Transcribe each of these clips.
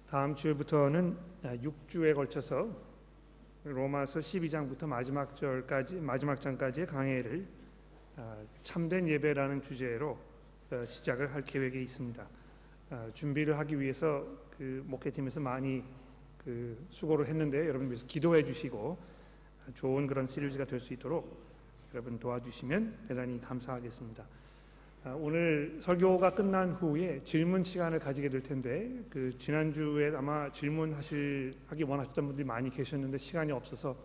다음 주부터는 6주에 걸쳐서 로마서 12장부터 마지막 장까지의 강해를 참된 예배라는 주제로 시작을 할 계획에 있습니다. 준비를 하기 위해서 그 목회팀에서 많이 수고를 했는데 여러분 위해서 기도해 주시고 좋은 그런 시리즈가 될 수 있도록 여러분 도와주시면 대단히 감사하겠습니다. 오늘 설교가 끝난 후에 질문 시간을 가지게 될 텐데 지난주에 아마 하기 원하셨던 분들이 많이 계셨는데 시간이 없어서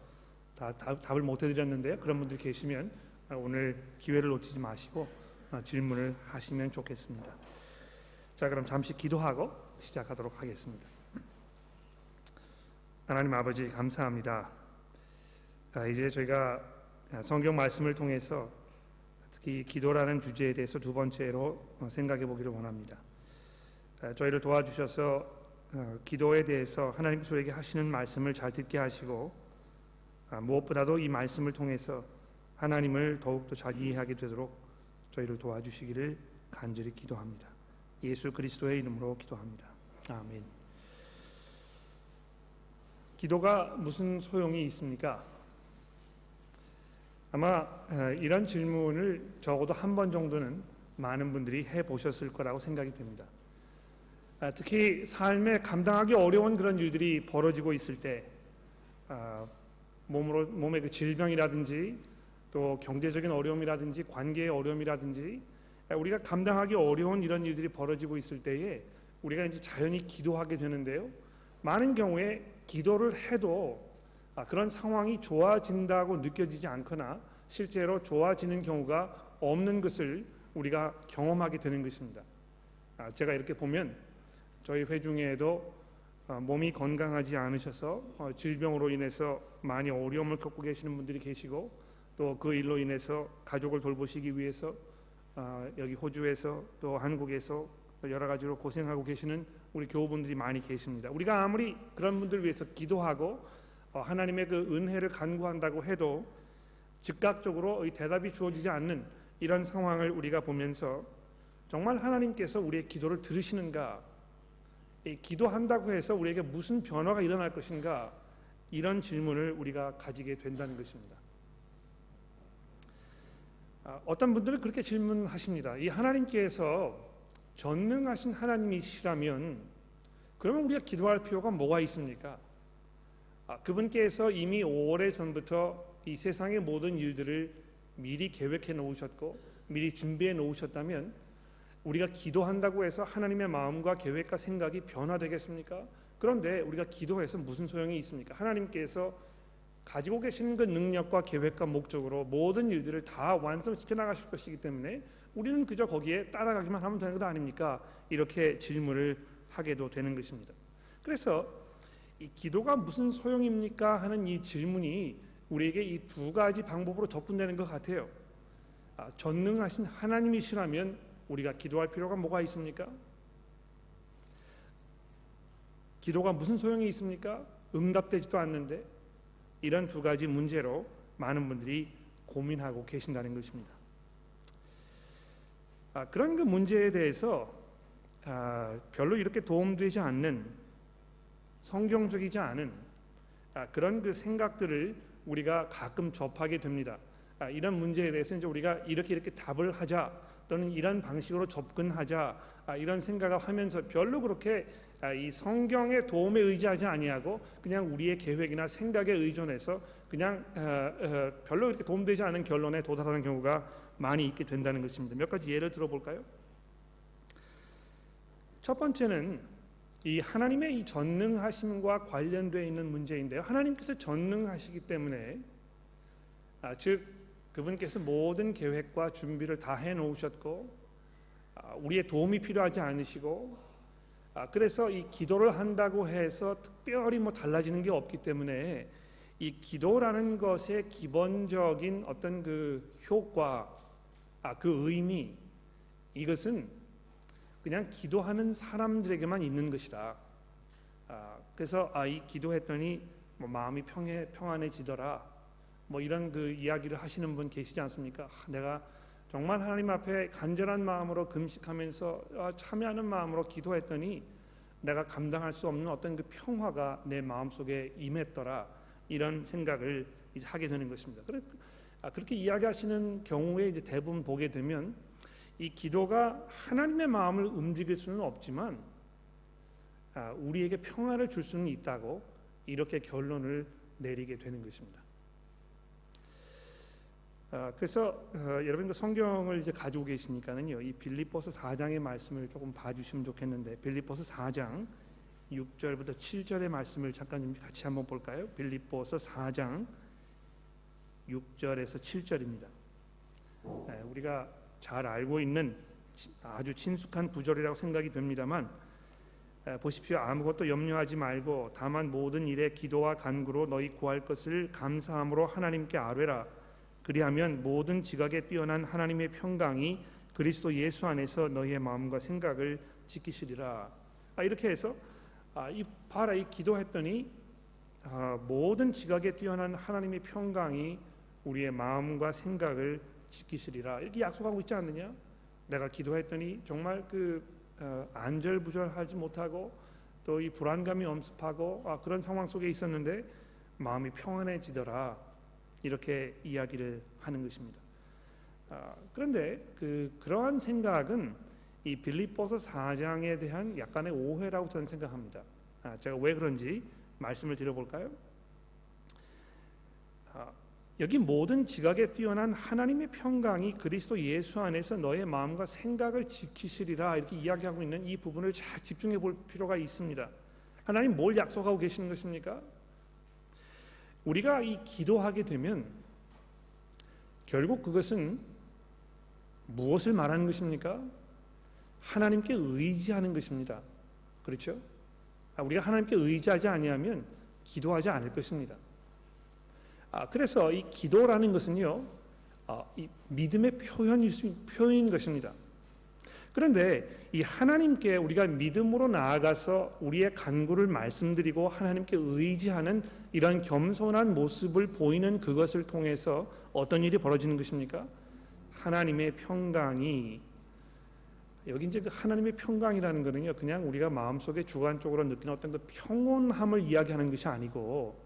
답을 못 해드렸는데요. 그런 분들이 계시면 오늘 기회를 놓치지 마시고 질문을 하시면 좋겠습니다. 자, 그럼 잠시 기도하고 시작하도록 하겠습니다. 하나님 아버지 감사합니다. 이제 저희가 성경 말씀을 통해서 특히 기도라는 주제에 대해서 두 번째로 생각해 보기를 원합니다. 저희를 도와주셔서 기도에 대해서 하나님께서 우리에게 하시는 말씀을 잘 듣게 하시고 무엇보다도 이 말씀을 통해서 하나님을 더욱더 잘 이해하게 되도록 저희를 도와주시기를 간절히 기도합니다. 예수 그리스도의 이름으로 기도합니다. 아멘. 기도가 무슨 소용이 있습니까? 아마 이런 질문을 적어도 한 번 정도는 많은 분들이 해보셨을 거라고 생각이 됩니다. 특히 삶에 감당하기 어려운 그런 일들이 벌어지고 있을 때 몸의 그 질병이라든지 또 경제적인 어려움이라든지 관계의 어려움이라든지 우리가 감당하기 어려운 이런 일들이 벌어지고 있을 때에 우리가 이제 자연히 기도하게 되는데요. 많은 경우에 기도를 해도 그런 상황이 좋아진다고 느껴지지 않거나 실제로 좋아지는 경우가 없는 것을 우리가 경험하게 되는 것입니다. 제가 이렇게 보면 저희 회중에도 몸이 건강하지 않으셔서 질병으로 인해서 많이 어려움을 겪고 계시는 분들이 계시고 또 그 일로 인해서 가족을 돌보시기 위해서 여기 호주에서 또 한국에서 여러 가지로 고생하고 계시는 우리 교우분들이 많이 계십니다. 우리가 아무리 그런 분들을 위해서 기도하고 하나님의 그 은혜를 간구한다고 해도 즉각적으로 대답이 주어지지 않는 이런 상황을 우리가 보면서 정말 하나님께서 우리의 기도를 들으시는가, 기도한다고 해서 우리에게 무슨 변화가 일어날 것인가, 이런 질문을 우리가 가지게 된다는 것입니다. 어떤 분들은 그렇게 질문하십니다. 이 하나님께서 전능하신 하나님이시라면 그러면 우리가 기도할 필요가 뭐가 있습니까? 그분께서 이미 오래전부터 이 세상의 모든 일들을 미리 계획해 놓으셨고 미리 준비해 놓으셨다면 우리가 기도한다고 해서 하나님의 마음과 계획과 생각이 변화되겠습니까? 그런데 우리가 기도해서 무슨 소용이 있습니까? 하나님께서 가지고 계시는 그 능력과 계획과 목적으로 모든 일들을 다 완성시켜 나가실 것이기 때문에 우리는 그저 거기에 따라가기만 하면 되는 것 아닙니까? 이렇게 질문을 하게도 되는 것입니다. 그래서 이 기도가 무슨 소용입니까? 하는 이 질문이 우리에게 이 두 가지 방법으로 접근되는 것 같아요. 전능하신 하나님이시라면 우리가 기도할 필요가 뭐가 있습니까? 기도가 무슨 소용이 있습니까? 응답되지도 않는데 이런 두 가지 문제로 많은 분들이 고민하고 계신다는 것입니다. 그런 그 문제에 대해서 별로 이렇게 도움되지 않는 성경적이지 않은 그런 그 생각들을 우리가 가끔 접하게 됩니다. 이런 문제에 대해서 이제 우리가 이렇게 답을 하자 또는 이런 방식으로 접근하자 이런 생각을 하면서 별로 그렇게 이 성경의 도움에 의지하지 아니하고 그냥 우리의 계획이나 생각에 의존해서 그냥 별로 이렇게 도움되지 않은 결론에 도달하는 경우가 많이 있게 된다는 것입니다. 몇 가지 예를 들어볼까요? 첫 번째는 이 하나님의 이 전능하심과 관련되어 있는 문제인데요. 하나님께서 전능하시기 때문에 즉 그분께서 모든 계획과 준비를 다 해놓으셨고 우리의 도움이 필요하지 않으시고 그래서 이 기도를 한다고 해서 특별히 달라지는 게 없기 때문에 이 기도라는 것의 기본적인 어떤 그 효과, 그 의미, 이것은 그냥 기도하는 사람들에게만 있는 것이다. 그래서 이 기도했더니 마음이 평안해지더라. 이런 그 이야기를 하시는 분 계시지 않습니까? 내가 정말 하나님 앞에 간절한 마음으로 금식하면서 참여하는 마음으로 기도했더니 내가 감당할 수 없는 어떤 그 평화가 내 마음속에 임했더라, 이런 생각을 이제 하게 되는 것입니다. 그렇게 이야기하시는 경우에 이제 대부분 보게 되면 이 기도가 하나님의 마음을 움직일 수는 없지만 우리에게 평화를 줄 수는 있다고 이렇게 결론을 내리게 되는 것입니다. 그래서 여러분 그 성경을 이제 가지고 계시니까는요, 이 빌립보서 4장의 말씀을 조금 봐주시면 좋겠는데, 빌립보서 4장 6절부터 7절의 말씀을 잠깐 같이 한번 볼까요? 빌립보서 4장 6절에서 7절입니다. 우리가 잘 알고 있는 아주 친숙한 구절이라고 생각이 됩니다만, 보십시오. 아무것도 염려하지 말고 다만 모든 일에 기도와 간구로 너희 구할 것을 감사함으로 하나님께 아뢰라. 그리하면 모든 지각에 뛰어난 하나님의 평강이 그리스도 예수 안에서 너희의 마음과 생각을 지키시리라. 이렇게 해서 이 기도했더니 모든 지각에 뛰어난 하나님의 평강이 우리의 마음과 생각을 지키시리라, 이렇게 약속하고 있지 않느냐? 내가 기도했더니 정말 안절부절하지 못하고 또 이 불안감이 엄습하고 그런 상황 속에 있었는데 마음이 평안해지더라, 이렇게 이야기를 하는 것입니다. 그런데 그러한 생각은 이 빌립보서 4장에 대한 약간의 오해라고 저는 생각합니다. 제가 왜 그런지 말씀을 드려볼까요? 여기 모든 지각에 뛰어난 하나님의 평강이 그리스도 예수 안에서 너의 마음과 생각을 지키시리라, 이렇게 이야기하고 있는 이 부분을 잘 집중해 볼 필요가 있습니다. 하나님 뭘 약속하고 계시는 것입니까? 우리가 이 기도하게 되면 결국 그것은 무엇을 말하는 것입니까? 하나님께 의지하는 것입니다. 그렇죠? 우리가 하나님께 의지하지 아니하면 기도하지 않을 것입니다. 그래서 이 기도라는 것은요, 이 믿음의 표현인 것입니다. 그런데 이 하나님께 우리가 믿음으로 나아가서 우리의 간구를 말씀드리고 하나님께 의지하는 이런 겸손한 모습을 보이는 그것을 통해서 어떤 일이 벌어지는 것입니까? 하나님의 평강이, 여기 이제 그 하나님의 평강이라는 것은요, 그냥 우리가 마음속에 주관적으로 느끼는 어떤 그 평온함을 이야기하는 것이 아니고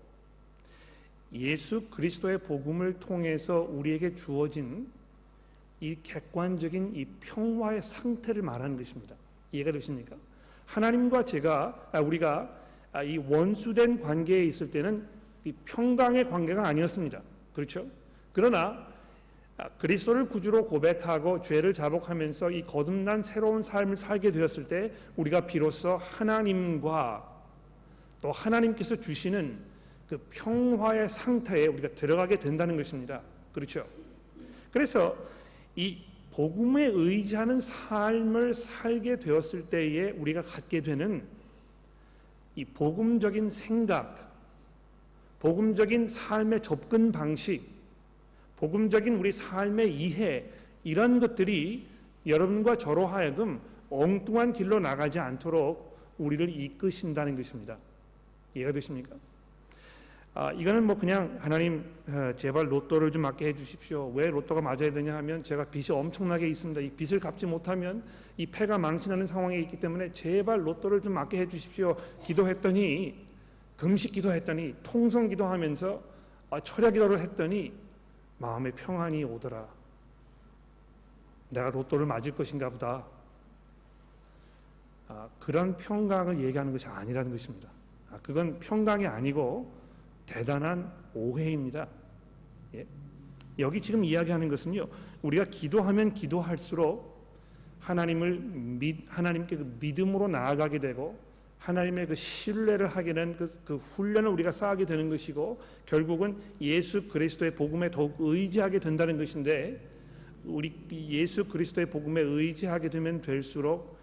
예수 그리스도의 복음을 통해서 우리에게 주어진 이 객관적인 이 평화의 상태를 말하는 것입니다. 이해가 되십니까? 하나님과 우리가 이 원수된 관계에 있을 때는 이 평강의 관계가 아니었습니다. 그렇죠? 그러나 그리스도를 구주로 고백하고 죄를 자복하면서 이 거듭난 새로운 삶을 살게 되었을 때 우리가 비로소 하나님과 또 하나님께서 주시는 그 평화의 상태에 우리가 들어가게 된다는 것입니다. 그렇죠? 그래서 이 복음에 의지하는 삶을 살게 되었을 때에 우리가 갖게 되는 이 복음적인 생각, 복음적인 삶의 접근 방식, 복음적인 우리 삶의 이해, 이런 것들이 여러분과 저로 하여금 엉뚱한 길로 나가지 않도록 우리를 이끄신다는 것입니다. 이해가 되십니까? 이거는 뭐 그냥 하나님 제발 로또를 좀 맞게 해주십시오. 왜 로또가 맞아야 되냐 하면 제가 빚이 엄청나게 있습니다. 이 빚을 갚지 못하면 이 패가 망신하는 상황에 있기 때문에 제발 로또를 좀 맞게 해주십시오. 기도했더니, 금식 기도했더니, 통성 기도하면서 철야 기도를 했더니 마음의 평안이 오더라. 내가 로또를 맞을 것인가 보다. 그런 평강을 얘기하는 것이 아니라는 것입니다. 그건 평강이 아니고 대단한 오해입니다. 예? 여기 지금 이야기하는 것은요, 우리가 기도하면 기도할수록 하나님께 그 믿음으로 나아가게 되고 하나님의 그 신뢰를 하게 되는 그 훈련을 우리가 쌓게 되는 것이고, 결국은 예수 그리스도의 복음에 더욱 의지하게 된다는 것인데, 우리 예수 그리스도의 복음에 의지하게 되면 될수록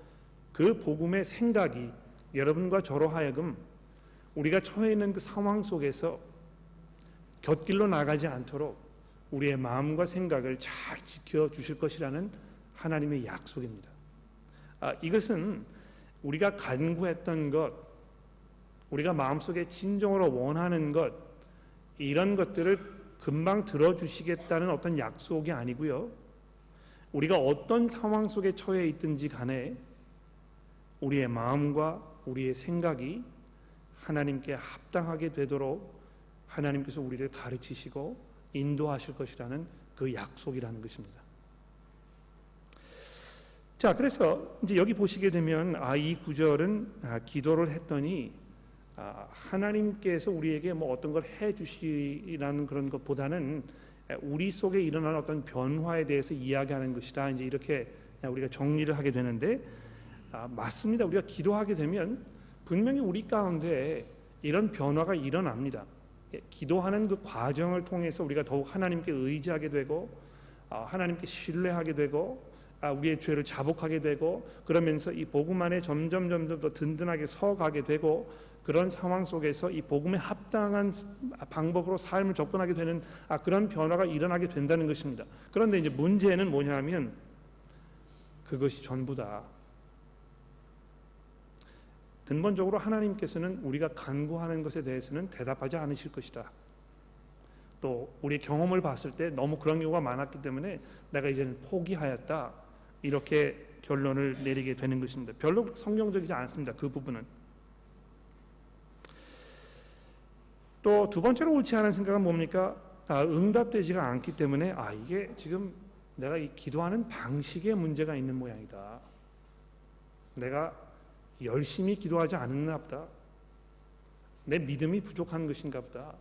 그 복음의 생각이 여러분과 저로 하여금 우리가 처해 있는 그 상황 속에서 곁길로 나가지 않도록 우리의 마음과 생각을 잘 지켜주실 것이라는 하나님의 약속입니다. 이것은 우리가 간구했던 것, 우리가 마음속에 진정으로 원하는 것, 이런 것들을 금방 들어주시겠다는 어떤 약속이 아니고요, 우리가 어떤 상황 속에 처해 있든지 간에 우리의 마음과 우리의 생각이 하나님께 합당하게 되도록 하나님께서 우리를 가르치시고 인도하실 것이라는 그 약속이라는 것입니다. 자, 그래서 이제 여기 보시게 되면 이 구절은 기도를 했더니 하나님께서 우리에게 뭐 어떤 걸 해주시라는 그런 것보다는 우리 속에 일어나는 어떤 변화에 대해서 이야기하는 것이다. 이제 이렇게 우리가 정리를 하게 되는데, 맞습니다. 우리가 기도하게 되면 분명히 우리 가운데 이런 변화가 일어납니다. 기도하는 그 과정을 통해서 우리가 더욱 하나님께 의지하게 되고 하나님께 신뢰하게 되고 우리의 죄를 자복하게 되고, 그러면서 이 복음 안에 점점 더 든든하게 서가게 되고, 그런 상황 속에서 이 복음에 합당한 방법으로 삶을 접근하게 되는 그런 변화가 일어나게 된다는 것입니다. 그런데 이제 문제는 뭐냐면 그것이 전부다. 근본적으로 하나님께서는 우리가 간구하는 것에 대해서는 대답하지 않으실 것이다. 또 우리의 경험을 봤을 때 너무 그런 경우가 많았기 때문에 내가 이제는 포기하였다, 이렇게 결론을 내리게 되는 것입니다. 별로 성경적이지 않습니다. 그 부분은. 또 두 번째로 옳지 않은 생각은 뭡니까? 응답되지가 않기 때문에 이게 지금 내가 이 기도하는 방식에 문제가 있는 모양이다. 내가 열심히 기도하지 않았나 보다. 내 믿음이 부족한 것인가 보다.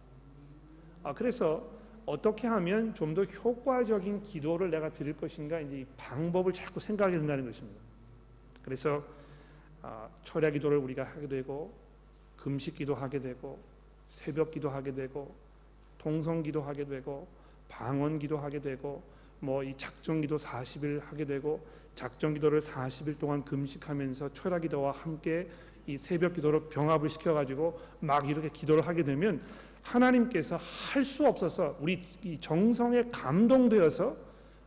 그래서 어떻게 하면 좀 더 효과적인 기도를 내가 드릴 것인가, 이제 이 방법을 자꾸 생각하게 된다는 것입니다. 그래서 철야 기도를 우리가 하게 되고, 금식 기도하게 되고, 새벽 기도하게 되고, 통성 기도하게 되고, 방언 기도하게 되고, 뭐 이 작정 기도 40일 하게 되고, 작정 기도를 40일 동안 금식하면서 철야 기도와 함께 이 새벽 기도로 병합을 시켜가지고 막 이렇게 기도를 하게 되면 하나님께서 할 수 없어서 우리 이 정성에 감동되어서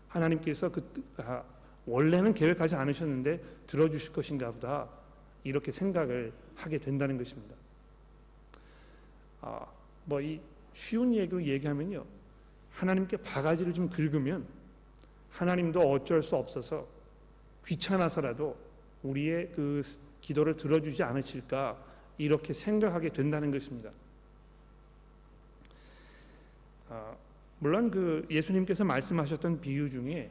하나님께서 원래는 계획하지 않으셨는데 들어주실 것인가 보다, 이렇게 생각을 하게 된다는 것입니다. 뭐 이 쉬운 얘기로 얘기하면요, 하나님께 바가지를 좀 긁으면 하나님도 어쩔 수 없어서 귀찮아서라도 우리의 그 기도를 들어주지 않으실까, 이렇게 생각하게 된다는 것입니다. 물론 그 예수님께서 말씀하셨던 비유 중에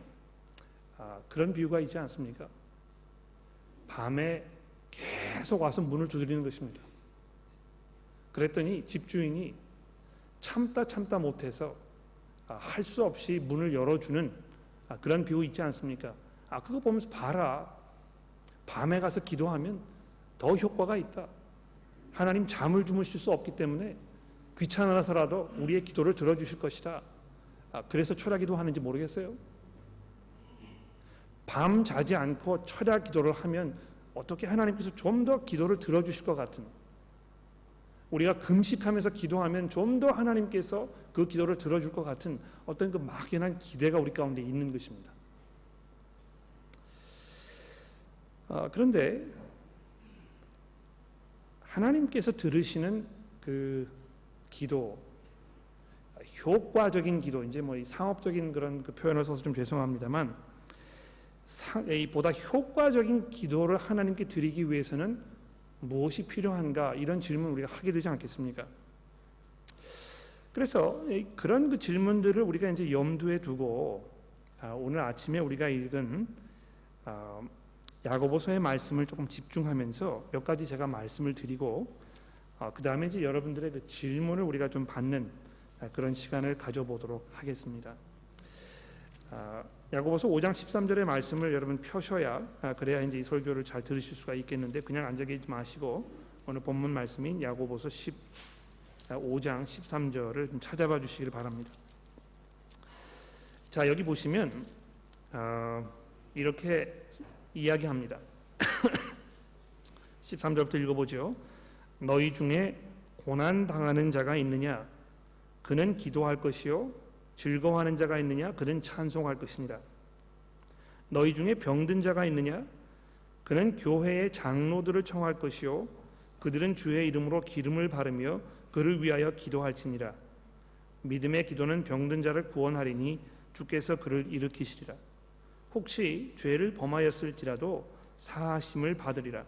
그런 비유가 있지 않습니까? 밤에 계속 와서 문을 두드리는 것입니다. 그랬더니 집주인이 참다 못해서 할 수 없이 문을 열어주는 그런 비유 있지 않습니까? 그거 보면서 봐라, 밤에 가서 기도하면 더 효과가 있다. 하나님 잠을 주무실 수 없기 때문에 귀찮아서라도 우리의 기도를 들어주실 것이다. 그래서 철야 기도하는지 모르겠어요. 밤 자지 않고 철야 기도를 하면 어떻게 하나님께서 좀 더 기도를 들어주실 것 같은, 우리가 금식하면서 기도하면 좀 더 하나님께서 그 기도를 들어줄 것 같은 어떤 그 막연한 기대가 우리 가운데 있는 것입니다. 그런데 하나님께서 들으시는 그 기도, 효과적인 기도, 이제 뭐 이 상업적인 그런 그 표현을 써서 좀 죄송합니다만, 보다 효과적인 기도를 하나님께 드리기 위해서는 무엇이 필요한가, 이런 질문 우리가 하게 되지 않겠습니까? 그래서 그런 그 질문들을 우리가 이제 염두에 두고 오늘 아침에 우리가 읽은 야고보서의 말씀을 조금 집중하면서 몇 가지 제가 말씀을 드리고, 그 다음에 이제 여러분들의 그 질문을 우리가 좀 받는 그런 시간을 가져보도록 하겠습니다. 야고보서 5장 13절의 말씀을 여러분 펴셔야 그래야 이제 이 설교를 잘 들으실 수가 있겠는데, 그냥 앉아 계시지 마시고 오늘 본문 말씀인 야고보서 5장 13절을 좀 찾아봐 주시길 바랍니다. 자, 여기 보시면 이렇게 이야기합니다. 13절부터 읽어보죠. 너희 중에 고난 당하는 자가 있느냐? 그는 기도할 것이요. 즐거워하는 자가 있느냐? 그는 찬송할 것이니라. 너희 중에 병든 자가 있느냐? 그는 교회의 장로들을 청할 것이요. 그들은 주의 이름으로 기름을 바르며 그를 위하여 기도할지니라. 믿음의 기도는 병든 자를 구원하리니 주께서 그를 일으키시리라. 혹시 죄를 범하였을지라도 사하심을 받으리라.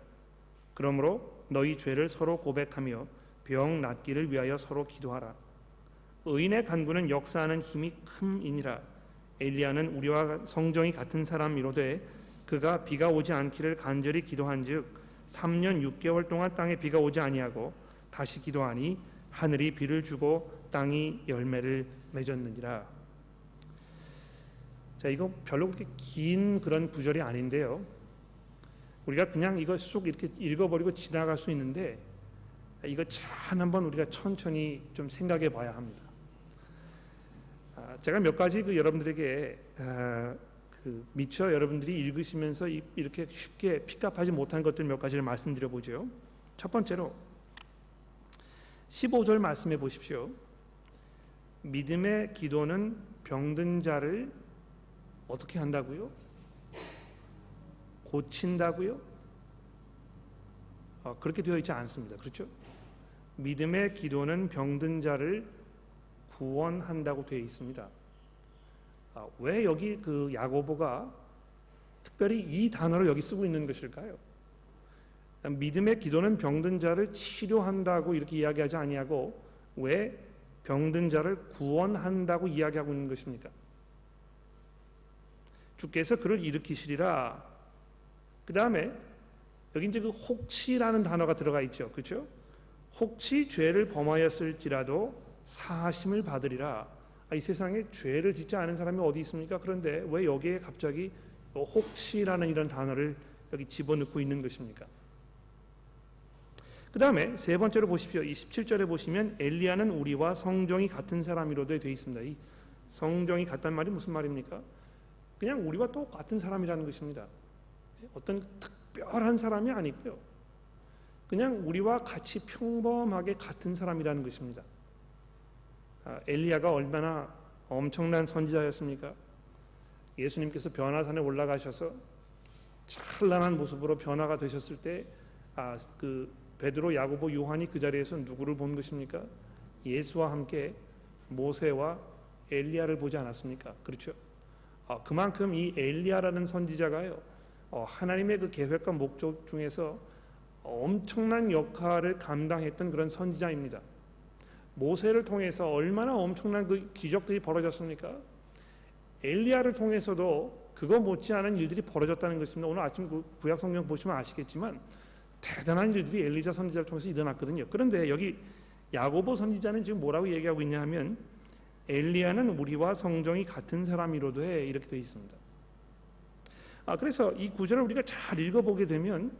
그러므로 너희 죄를 서로 고백하며 병 낫기를 위하여 서로 기도하라. 의인의 간구는 역사하는 힘이 큼이니라. 엘리야는 우리와 성정이 같은 사람이로되 그가 비가 오지 않기를 간절히 기도한즉 3년 6개월 동안 땅에 비가 오지 아니하고 다시 기도하니 하늘이 비를 주고 땅이 열매를 맺었느니라. 자, 이거 별로 그렇게 긴 그런 구절이 아닌데요. 우리가 그냥 이거 쑥 이렇게 읽어버리고 지나갈 수 있는데 이거 잘 한번 우리가 천천히 좀 생각해 봐야 합니다. 제가 몇 가지 여러분들에게 미처 여러분들이 읽으시면서 이렇게 쉽게 픽업하지 못한 것들 몇 가지를 말씀드려 보죠. 첫 번째로 15절 말씀해 보십시오. 믿음의 기도는 병든 자를 어떻게 한다고요? 고친다고요? 그렇게 되어 있지 않습니다. 그렇죠? 믿음의 기도는 병든 자를 구원한다고 되어 있습니다. 왜 여기 야고보가 특별히 이 단어를 여기 쓰고 있는 것일까요? 믿음의 기도는 병든 자를 치료한다고 이렇게 이야기하지 아니하고 왜 병든 자를 구원한다고 이야기하고 있는 것입니까? 주께서 그를 일으키시리라. 그 다음에 여기 이제 혹시라는 단어가 들어가 있죠, 그렇죠? 혹시 죄를 범하였을지라도 사하심을 받으리라. 이 세상에 죄를 짓지 않은 사람이 어디 있습니까? 그런데 왜 여기에 갑자기 혹시라는 이런 단어를 여기 집어넣고 있는 것입니까? 그 다음에 세 번째로 보십시오. 이 17절에 보시면 엘리야는 우리와 성정이 같은 사람이로도 되어 있습니다. 이 성정이 같단 말이 무슨 말입니까? 그냥 우리와 똑같은 사람이라는 것입니다. 어떤 특별한 사람이 아니고요. 그냥 우리와 같이 평범하게 같은 사람이라는 것입니다. 엘리야가 얼마나 엄청난 선지자였습니까? 예수님께서 변화산에 올라가셔서 찬란한 모습으로 변화가 되셨을 때 베드로, 야고보, 요한이 그 자리에서 누구를 본 것입니까? 예수와 함께 모세와 엘리야를 보지 않았습니까? 그렇죠? 그만큼 이 엘리야라는 선지자가요, 하나님의 그 계획과 목적 중에서 엄청난 역할을 감당했던 그런 선지자입니다. 모세를 통해서 얼마나 엄청난 그 기적들이 벌어졌습니까? 엘리야를 통해서도 그거 못지않은 일들이 벌어졌다는 것입니다. 오늘 아침 구약 성경 보시면 아시겠지만 대단한 일들이 엘리야 선지자를 통해서 일어났거든요. 그런데 여기 야고보 선지자는 지금 뭐라고 얘기하고 있냐 하면 엘리야는 우리와 성정이 같은 사람이로도 해, 이렇게 되어 있습니다. 그래서 이 구절을 우리가 잘 읽어보게 되면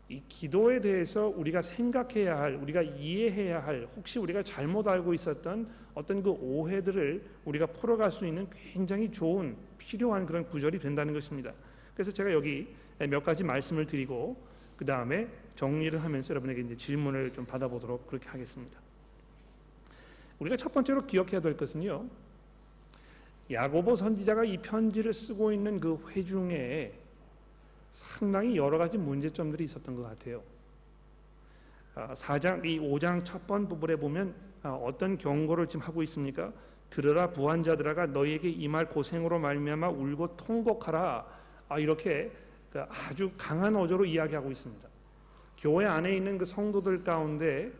이 기도에 대해서 우리가 생각해야 할, 우리가 이해해야 할, 혹시 우리가 잘못 알고 있었던 어떤 그 오해들을 우리가 풀어갈 수 있는 굉장히 좋은, 필요한 그런 구절이 된다는 것입니다. 그래서 제가 여기 몇 가지 말씀을 드리고 그 다음에 정리를 하면서 여러분에게 이제 질문을 좀 받아보도록 그렇게 하겠습니다. 우리가 첫 번째로 기억해야 될 것은요, 야고보 선지자가 이 편지를 쓰고 있는 그 회중에 상당히 여러 가지 문제점들이 있었던 것 같아요. 5장 첫 번 부분에 보면 어떤 경고를 지금 하고 있습니까? 들으라 부한자들아가 너희에게 임할 고생으로 말미암아 울고 통곡하라. 이렇게 아주 강한 어조로 이야기하고 있습니다. 교회 안에 있는 그 성도들 가운데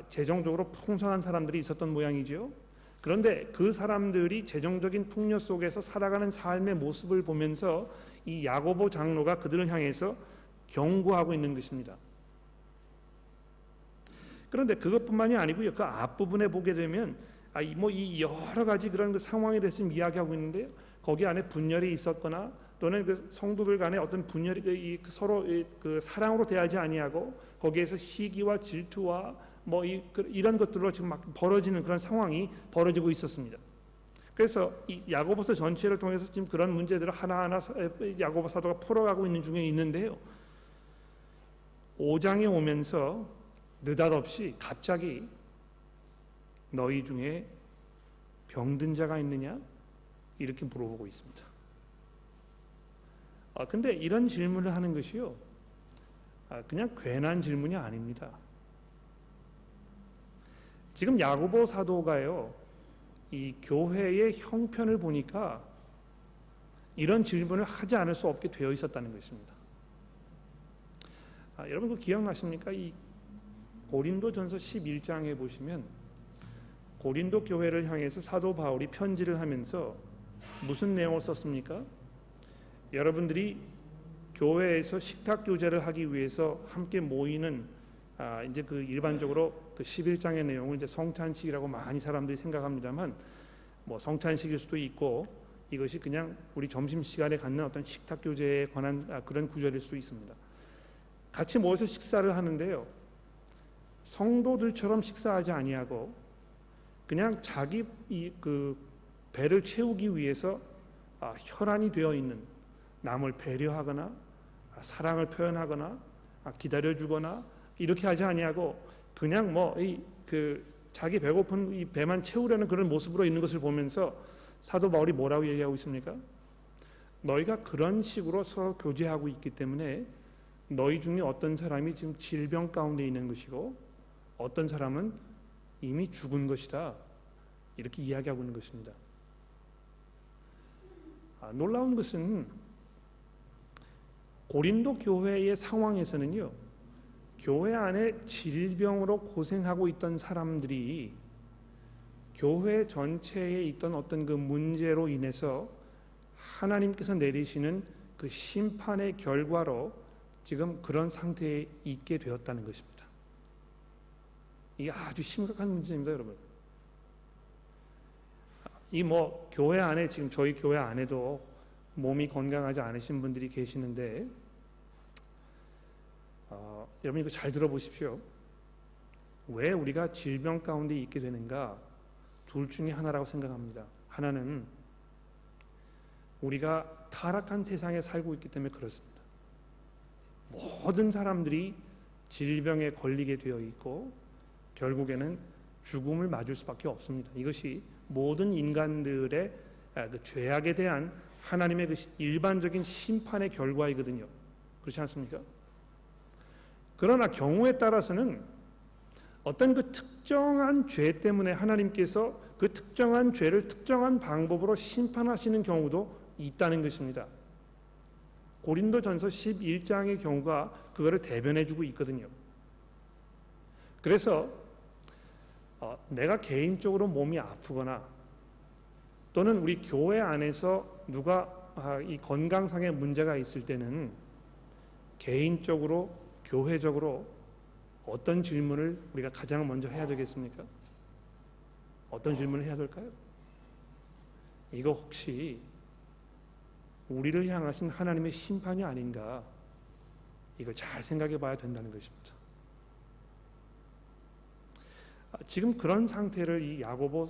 재정적으로 풍성한 사람들이 있었던 모양이죠. 그런데 그 사람들이 재정적인 풍요 속에서 살아가는 삶의 모습을 보면서 이 야고보 장로가 그들을 향해서 경고하고 있는 것입니다. 그런데 그것뿐만이 아니고요. 그 앞부분에 보게 되면 이 여러 가지 그런 그 상황에 대해서 이야기하고 있는데요. 거기 안에 분열이 있었거나 또는 그 성도들 간에 어떤 분열이 서로 그 사랑으로 대하지 아니하고 거기에서 시기와 질투와 이런 것들로 지금 막 벌어지는 그런 상황이 벌어지고 있었습니다. 그래서 이 야고보서 전체를 통해서 지금 그런 문제들을 하나하나 야고보 사도가 풀어가고 있는 중에 있는데요. 5장에 오면서 느닷없이 갑자기 너희 중에 병든 자가 있느냐? 이렇게 물어보고 있습니다. 근데 이런 질문을 하는 것이요, 그냥 괜한 질문이 아닙니다. 지금 야고보 사도가요, 이 교회의 형편을 보니까 이런 질문을 하지 않을 수 없게 되어 있었다는 것입니다. 여러분 그 기억나십니까? 이 고린도전서 11장에 보시면 고린도 교회를 향해서 사도 바울이 편지를 하면서 무슨 내용을 썼습니까? 여러분들이 교회에서 식탁 교제를 하기 위해서 함께 모이는 이제 그 일반적으로 그 11장의 내용을 이제 성찬식이라고 많이 사람들이 생각합니다만 뭐 성찬식일 수도 있고 이것이 그냥 우리 점심 시간에 갖는 어떤 식탁 교제에 관한 그런 구절일 수도 있습니다. 같이 모여서 식사를 하는데요. 성도들처럼 식사하지 아니하고 그냥 자기 그 배를 채우기 위해서 혈안이 되어 있는 남을 배려하거나 사랑을 표현하거나 기다려주거나 이렇게 하지 아니하고 그냥 뭐 그 자기 배고픈 이 배만 채우려는 그런 모습으로 있는 것을 보면서 사도 바울이 뭐라고 얘기하고 있습니까? 너희가 그런 식으로 서로 교제하고 있기 때문에 너희 중에 어떤 사람이 지금 질병 가운데 있는 것이고 어떤 사람은 이미 죽은 것이다. 이렇게 이야기하고 있는 것입니다. 놀라운 것은 고린도 교회의 상황에서는요. 교회 안에 질병으로 고생하고 있던 사람들이 교회 전체에 있던 어떤 그 문제로 인해서 하나님께서 내리시는 그 심판의 결과로 지금 그런 상태에 있게 되었다는 것입니다. 이게 아주 심각한 문제입니다, 여러분. 이 뭐 교회 안에 지금 저희 교회 안에도 몸이 건강하지 않으신 분들이 계시는데 여러분 이거 잘 들어보십시오. 왜 우리가 질병 가운데 있게 되는가? 둘 중에 하나라고 생각합니다. 하나는 우리가 타락한 세상에 살고 있기 때문에 그렇습니다. 모든 사람들이 질병에 걸리게 되어 있고 결국에는 죽음을 맞을 수밖에 없습니다. 이것이 모든 인간들의 그 죄악에 대한 하나님의 그 일반적인 심판의 결과이거든요. 그렇지 않습니까? 그러나 경우에 따라서는 어떤 그 특정한 죄 때문에 하나님께서 그 특정한 죄를 특정한 방법으로 심판하시는 경우도 있다는 것입니다. 고린도전서 11장의 경우가 그거를 대변해주고 있거든요. 그래서 내가 개인적으로 몸이 아프거나 또는 우리 교회 안에서 누가 이 건강상의 문제가 있을 때는 개인적으로 교회적으로 어떤 질문을 우리가 가장 먼저 해야 되겠습니까? 어떤 질문을 해야 될까요? 이거 혹시 우리를 향하신 하나님의 심판이 아닌가? 이걸 잘 생각해 봐야 된다는 것입니다. 지금 그런 상태를 이 야고보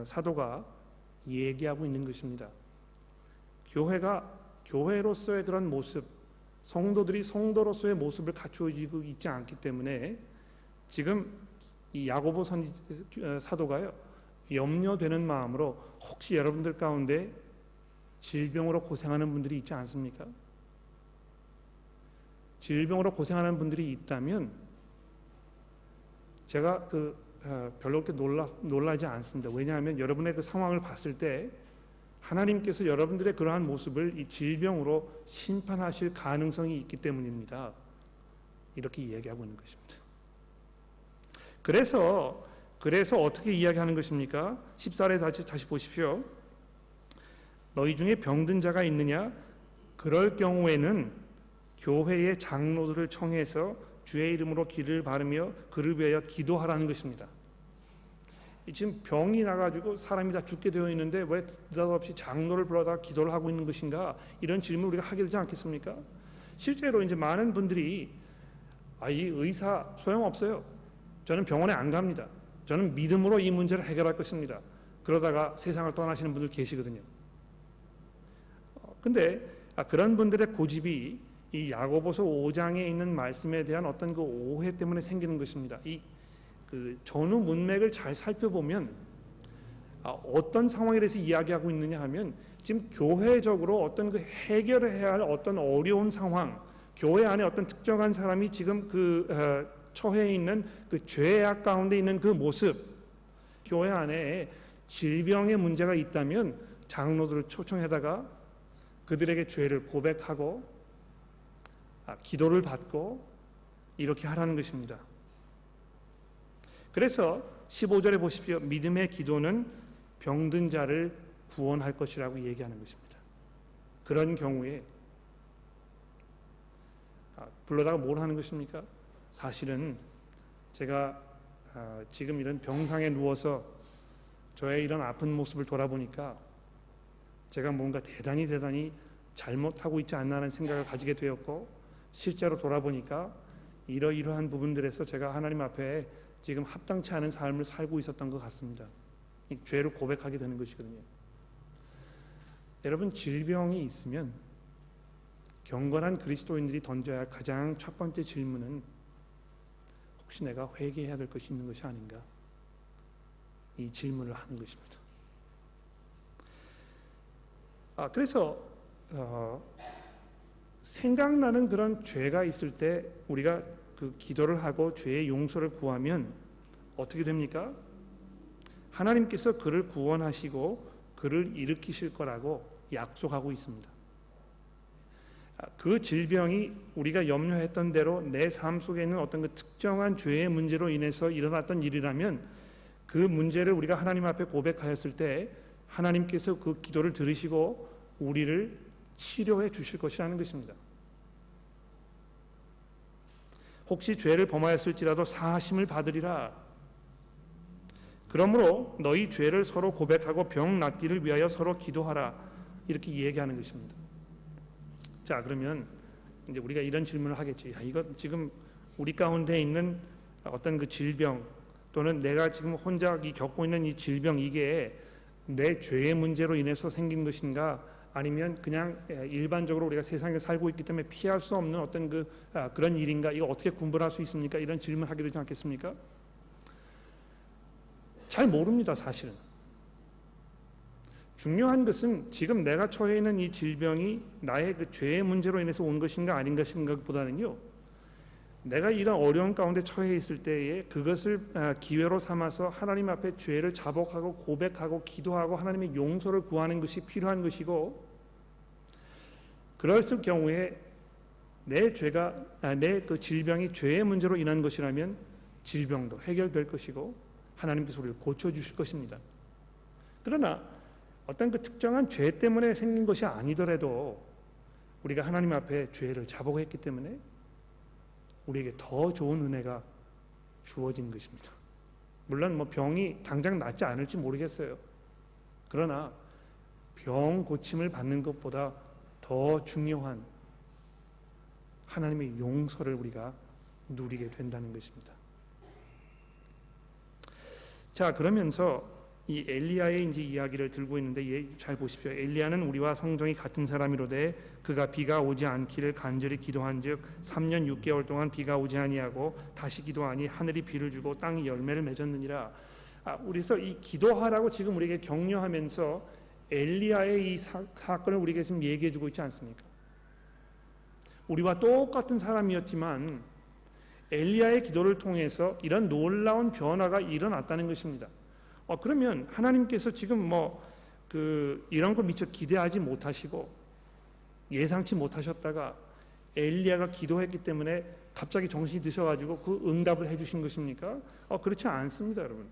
사도가 얘기하고 있는 것입니다. 교회가 교회로서의 그런 모습, 성도들이 성도로서의 모습을 갖추어지고 있지 않기 때문에 지금 이 야고보 사도가요 염려되는 마음으로 혹시 여러분들 가운데 질병으로 고생하는 분들이 있지 않습니까? 질병으로 고생하는 분들이 있다면 제가 별로 그렇게 놀라지 않습니다. 왜냐하면 여러분의 그 상황을 봤을 때 하나님께서 여러분들의 그러한 모습을 이 질병으로 심판하실 가능성이 있기 때문입니다. 이렇게 이야기하고 있는 것입니다. 그래서 어떻게 이야기하는 것입니까? 14절에 다시 보십시오. 너희 중에 병든 자가 있느냐? 그럴 경우에는 교회의 장로들을 청해서 주의 이름으로 기를 바르며 그를 위하여 기도하라는 것입니다. 지금 병이 나가지고 사람이 다 죽게 되어 있는데 왜 느닷없이 장로를 불러다가 기도를 하고 있는 것인가? 이런 질문을 우리가 하게 되지 않겠습니까? 실제로 이제 많은 분들이 이 의사 소용없어요. 저는 병원에 안 갑니다. 저는 믿음으로 이 문제를 해결할 것입니다. 그러다가 세상을 떠나시는 분들 계시거든요. 근데 그런 분들의 고집이 이 야고보서 5장에 있는 말씀에 대한 어떤 그 오해 때문에 생기는 것입니다. 그 전후 문맥을 잘 살펴보면 어떤 상황에 대해서 이야기하고 있느냐 하면 지금 교회적으로 어떤 그 해결해야 할 어떤 어려운 상황, 교회 안에 어떤 특정한 사람이 지금 처해 있는 그 죄악 가운데 있는 그 모습, 교회 안에 질병의 문제가 있다면 장로들을 초청해다가 그들에게 죄를 고백하고 기도를 받고 이렇게 하라는 것입니다. 그래서 15절에 보십시오. 믿음의 기도는 병든 자를 구원할 것이라고 얘기하는 것입니다. 그런 경우에 불러다가 뭘 하는 것입니까? 사실은 제가 지금 이런 병상에 누워서 저의 이런 아픈 모습을 돌아보니까 제가 뭔가 대단히 잘못하고 있지 않나 하는 생각을 가지게 되었고, 실제로 돌아보니까 이러이러한 부분들에서 제가 하나님 앞에 지금 합당치 않은 삶을 살고 있었던 것 같습니다. 이 죄를 고백하게 되는 것이거든요. 여러분, 질병이 있으면 경건한 그리스도인들이 던져야 할 가장 첫 번째 질문은 혹시 내가 회개해야 될 것이 있는 것이 아닌가? 이 질문을 하는 것입니다. 그래서 생각나는 그런 죄가 있을 때 우리가 그 기도를 하고 죄의 용서를 구하면 어떻게 됩니까? 하나님께서 그를 구원하시고 그를 일으키실 거라고 약속하고 있습니다. 그 질병이 우리가 염려했던 대로 내 삶 속에 있는 어떤 그 특정한 죄의 문제로 인해서 일어났던 일이라면 그 문제를 우리가 하나님 앞에 고백하였을 때 하나님께서 그 기도를 들으시고 우리를 치료해 주실 것이라는 것입니다. 혹시 죄를 범하였을지라도 사하심을 받으리라. 그러므로 너희 죄를 서로 고백하고 병 낫기를 위하여 서로 기도하라. 이렇게 얘기하는 것입니다. 자, 그러면 이제 우리가 이런 질문을 하겠죠. 이거 지금 우리 가운데 있는 어떤 그 질병 또는 내가 지금 혼자 겪고 있는 이 질병, 이게 내 죄의 문제로 인해서 생긴 것인가, 아니면 그냥 일반적으로 우리가 세상에 살고 있기 때문에 피할 수 없는 어떤 그런 일인가, 이거 어떻게 구분할 수 있습니까? 이런 질문하게 되지 않겠습니까? 잘 모릅니다, 사실은. 중요한 것은 지금 내가 처해 있는 이 질병이 나의 그 죄의 문제로 인해서 온 것인가 아닌 것인가 보다는요, 내가 이런 어려운 가운데 처해 있을 때에 그것을 기회로 삼아서 하나님 앞에 죄를 자복하고 고백하고 기도하고 하나님의 용서를 구하는 것이 필요한 것이고, 그랬을 경우에 내 그 질병이 죄의 문제로 인한 것이라면 질병도 해결될 것이고 하나님께서 우리를 고쳐주실 것입니다. 그러나 어떤 그 특정한 죄 때문에 생긴 것이 아니더라도 우리가 하나님 앞에 죄를 자복했기 때문에 우리에게 더 좋은 은혜가 주어진 것입니다. 물론 병이 당장 낫지 않을지 모르겠어요. 그러나 병 고침을 받는 것보다 더 중요한 하나님의 용서를 우리가 누리게 된다는 것입니다. 자, 그러면서 이 엘리야의 이제 이야기를 들고 있는데, 잘 보십시오. 엘리야는 우리와 성정이 같은 사람이로되 그가 비가 오지 않기를 간절히 기도한즉 3년 6개월 동안 비가 오지 아니하고 다시 기도하니 하늘이 비를 주고 땅이 열매를 맺었느니라. 그래서 이 기도하라고 지금 우리에게 격려하면서 엘리야의 이 사건을 우리에게 지금 얘기해주고 있지 않습니까? 우리와 똑같은 사람이었지만 엘리야의 기도를 통해서 이런 놀라운 변화가 일어났다는 것입니다. 그러면 하나님께서 지금 이런 걸 미처 기대하지 못하시고 예상치 못하셨다가 엘리야가 기도했기 때문에 갑자기 정신이 드셔가지고 그 응답을 해주신 것입니까? 그렇지 않습니다, 여러분.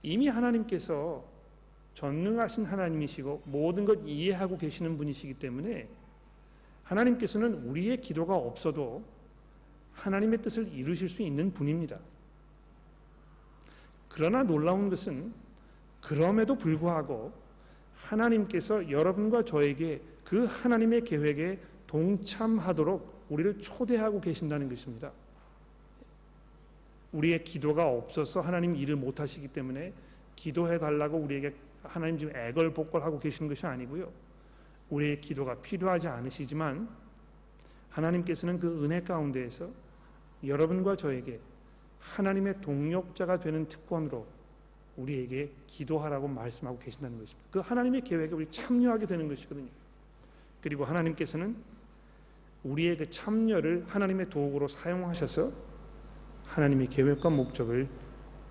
이미 하나님께서 전능하신 하나님이시고 모든 것 이해하고 계시는 분이시기 때문에 하나님께서는 우리의 기도가 없어도 하나님의 뜻을 이루실 수 있는 분입니다. 그러나 놀라운 것은 그럼에도 불구하고 하나님께서 여러분과 저에게 그 하나님의 계획에 동참하도록 우리를 초대하고 계신다는 것입니다. 우리의 기도가 없어서 하나님 일을 못하시기 때문에 기도해달라고 우리에게 하나님 지금 애걸복걸하고 계시는 것이 아니고요, 우리의 기도가 필요하지 않으시지만 하나님께서는 그 은혜 가운데에서 여러분과 저에게 하나님의 동력자가 되는 특권으로 우리에게 기도하라고 말씀하고 계신다는 것입니다. 그 하나님의 계획에 우리 참여하게 되는 것이거든요. 그리고 하나님께서는 우리의 그 참여를 하나님의 도구로 사용하셔서 하나님의 계획과 목적을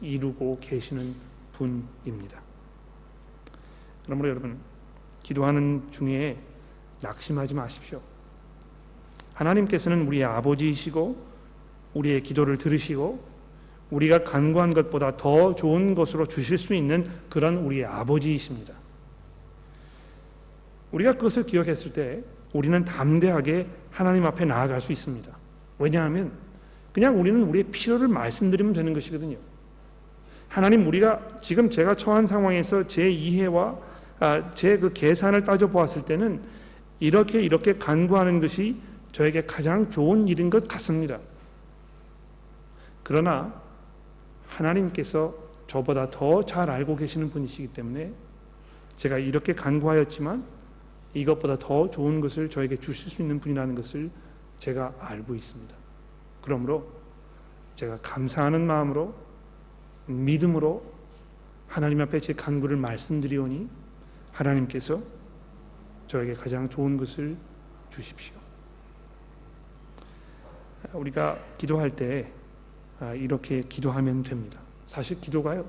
이루고 계시는 분입니다. 그러므로 여러분, 기도하는 중에 낙심하지 마십시오. 하나님께서는 우리의 아버지이시고 우리의 기도를 들으시고 우리가 간구한 것보다 더 좋은 것으로 주실 수 있는 그런 우리의 아버지이십니다. 우리가 그것을 기억했을 때 우리는 담대하게 하나님 앞에 나아갈 수 있습니다. 왜냐하면 그냥 우리는 우리의 필요를 말씀드리면 되는 것이거든요. 하나님, 우리가 지금 제가 처한 상황에서 제 이해와 제 그 계산을 따져 보았을 때는 이렇게 간구하는 것이 저에게 가장 좋은 일인 것 같습니다. 그러나 하나님께서 저보다 더 잘 알고 계시는 분이시기 때문에 제가 이렇게 간구하였지만 이것보다 더 좋은 것을 저에게 주실 수 있는 분이라는 것을 제가 알고 있습니다. 그러므로 제가 감사하는 마음으로 믿음으로 하나님 앞에 제 간구를 말씀드리오니 하나님께서 저에게 가장 좋은 것을 주십시오. 우리가 기도할 때 이렇게 기도하면 됩니다. 사실 기도가요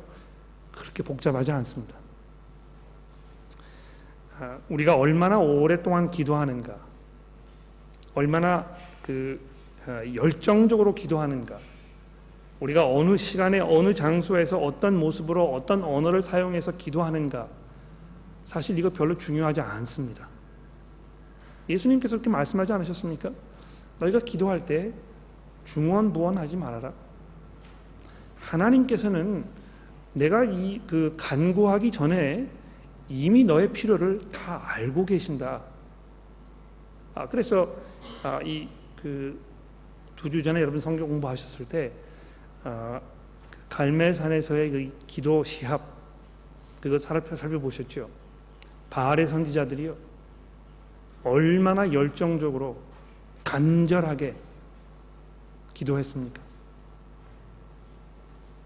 그렇게 복잡하지 않습니다. 우리가 얼마나 오랫동안 기도하는가, 얼마나 열정적으로 기도하는가, 우리가 어느 시간에 어느 장소에서 어떤 모습으로 어떤 언어를 사용해서 기도하는가, 사실 이거 별로 중요하지 않습니다. 예수님께서 그렇게 말씀하지 않으셨습니까? 너희가 기도할 때 중언부언하지 말아라. 하나님께서는 내가 간구하기 전에 이미 너의 필요를 다 알고 계신다. 그래서 두 주 전에 여러분 성경 공부하셨을 때 갈멜산에서의 그 기도 시합 그거 살펴보셨죠? 바알의 선지자들이요 얼마나 열정적으로 간절하게 기도했습니까?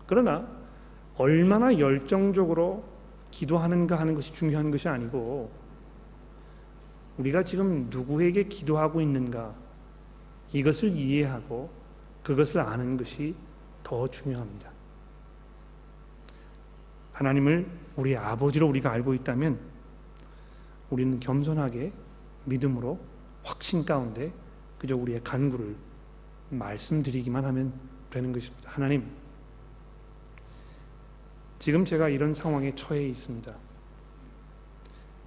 그러나 얼마나 열정적으로 기도하는가 하는 것이 중요한 것이 아니고 우리가 지금 누구에게 기도하고 있는가 이것을 이해하고 그것을 아는 것이 더 중요합니다. 하나님을 우리의 아버지로 우리가 알고 있다면 우리는 겸손하게 믿음으로 확신 가운데 그저 우리의 간구를 말씀드리기만 하면 되는 것입니다. 하나님, 지금 제가 이런 상황에 처해 있습니다.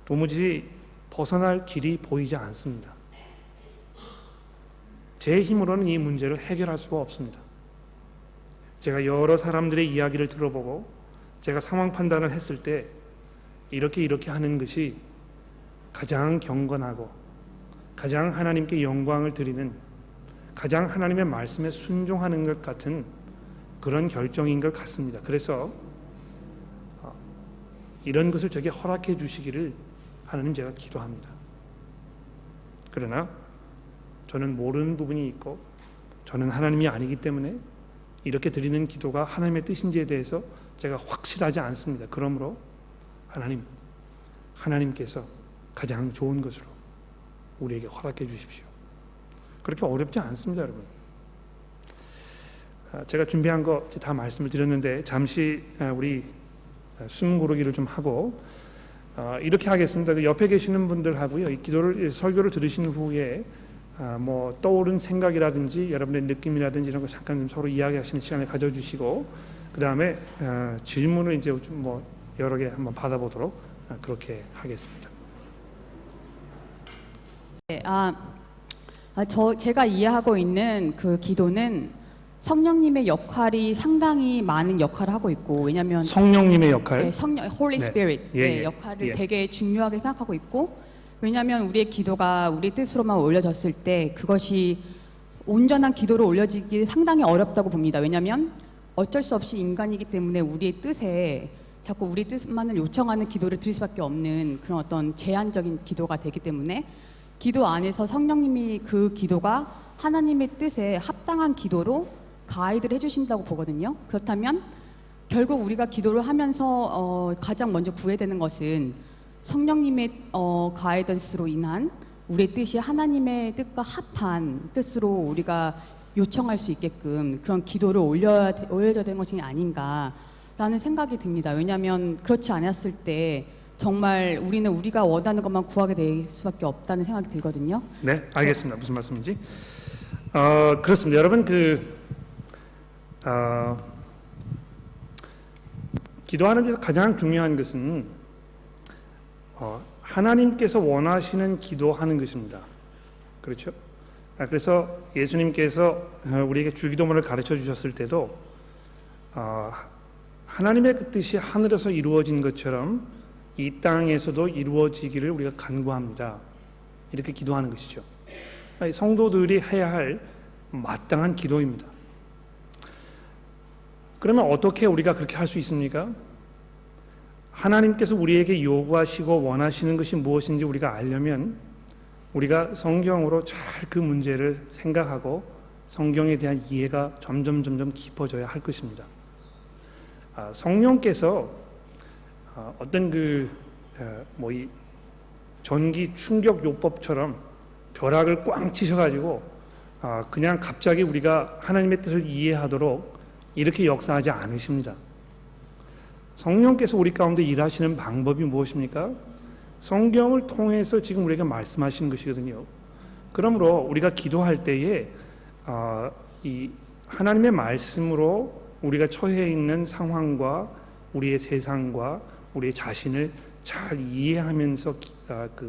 도무지 벗어날 길이 보이지 않습니다. 제 힘으로는 이 문제를 해결할 수가 없습니다. 제가 여러 사람들의 이야기를 들어보고 제가 상황 판단을 했을 때 이렇게 하는 것이 가장 경건하고 가장 하나님께 영광을 드리는 가장 하나님의 말씀에 순종하는 것 같은 그런 결정인 것 같습니다. 그래서 이런 것을 저에게 허락해 주시기를 하나님 제가 기도합니다. 그러나 저는 모르는 부분이 있고 저는 하나님이 아니기 때문에 이렇게 드리는 기도가 하나님의 뜻인지에 대해서 제가 확실하지 않습니다. 그러므로 하나님께서 가장 좋은 것으로 우리에게 허락해 주십시오. 그렇게 어렵지 않습니다, 여러분. 제가 준비한 거 다 말씀을 드렸는데 잠시 우리 숨 고르기를 좀 하고 이렇게 하겠습니다. 그 옆에 계시는 분들하고요, 이 설교를 들으신 후에 뭐 떠오른 생각이라든지 여러분의 느낌이라든지 이런 거 잠깐 좀 서로 이야기하시는 시간을 가져주시고 그 다음에 질문을 이제 좀 뭐 여러 개 한번 받아보도록 그렇게 하겠습니다. 네, 제가 이해하고 있는 그 기도는 성령님의 역할이 상당히 많은 역할을 하고 있고, 왜냐하면 성령님의 역할, 네, Holy Spirit 역할을 되게 중요하게 생각하고 있고, 왜냐하면 우리의 기도가 우리 뜻으로만 올려졌을 때 그것이 온전한 기도로 올려지기 상당히 어렵다고 봅니다. 왜냐하면 어쩔 수 없이 인간이기 때문에 우리의 뜻에 자꾸 우리 뜻만을 요청하는 기도를 드릴 수밖에 없는 그런 어떤 제한적인 기도가 되기 때문에 기도 안에서 성령님이 그 기도가 하나님의 뜻에 합당한 기도로 가이드를 해주신다고 보거든요. 그렇다면 결국 우리가 기도를 하면서 가장 먼저 구해야 되는 것은 성령님의 가이던스로 인한 우리의 뜻이 하나님의 뜻과 합한 뜻으로 우리가 요청할 수 있게끔 그런 기도를 올려야 되는 것이 아닌가라는 생각이 듭니다. 왜냐하면 그렇지 않았을 때 정말 우리는 우리가 원하는 것만 구하게 될 수밖에 없다는 생각이 들거든요. 네, 알겠습니다. 무슨 말씀인지. 그렇습니다. 여러분 기도하는 데서 가장 중요한 것은 하나님께서 원하시는 기도하는 것입니다. 그렇죠? 그래서 예수님께서 우리에게 주기도문을 가르쳐 주셨을 때도 하나님의 그 뜻이 하늘에서 이루어진 것처럼 이 땅에서도 이루어지기를 우리가 간구합니다. 이렇게 기도하는 것이죠. 성도들이 해야 할 마땅한 기도입니다. 그러면 어떻게 우리가 그렇게 할 수 있습니까? 하나님께서 우리에게 요구하시고 원하시는 것이 무엇인지 우리가 알려면 우리가 성경으로 잘 그 문제를 생각하고 성경에 대한 이해가 점점 깊어져야 할 것입니다. 성령께서 어떤 이 전기 충격 요법처럼 벼락을 꽝 치셔가지고 그냥 갑자기 우리가 하나님의 뜻을 이해하도록 이렇게 역사하지 않으십니다. 성령께서 우리 가운데 일하시는 방법이 무엇입니까? 성경을 통해서 지금 우리에게 말씀하시는 것이거든요. 그러므로 우리가 기도할 때에 이 하나님의 말씀으로 우리가 처해 있는 상황과 우리의 세상과 우리의 자신을 잘 이해하면서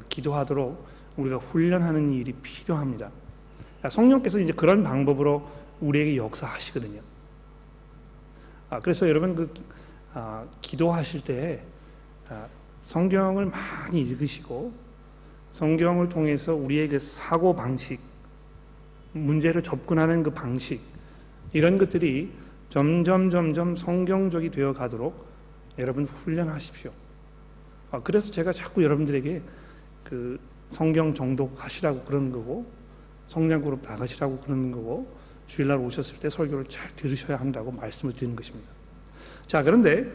기도하도록 우리가 훈련하는 일이 필요합니다. 성령께서 이제 그런 방법으로 우리에게 역사하시거든요. 그래서 여러분 기도하실 때 성경을 많이 읽으시고 성경을 통해서 우리의 그 사고 방식, 문제를 접근하는 그 방식 이런 것들이 점점 성경적이 되어 가도록 여러분 훈련하십시오. 그래서 제가 자꾸 여러분들에게 그 성경 정독하시라고 그러는 거고 성령그룹 나가시라고 그러는 거고 주일날 오셨을 때 설교를 잘 들으셔야 한다고 말씀을 드리는 것입니다. 자, 그런데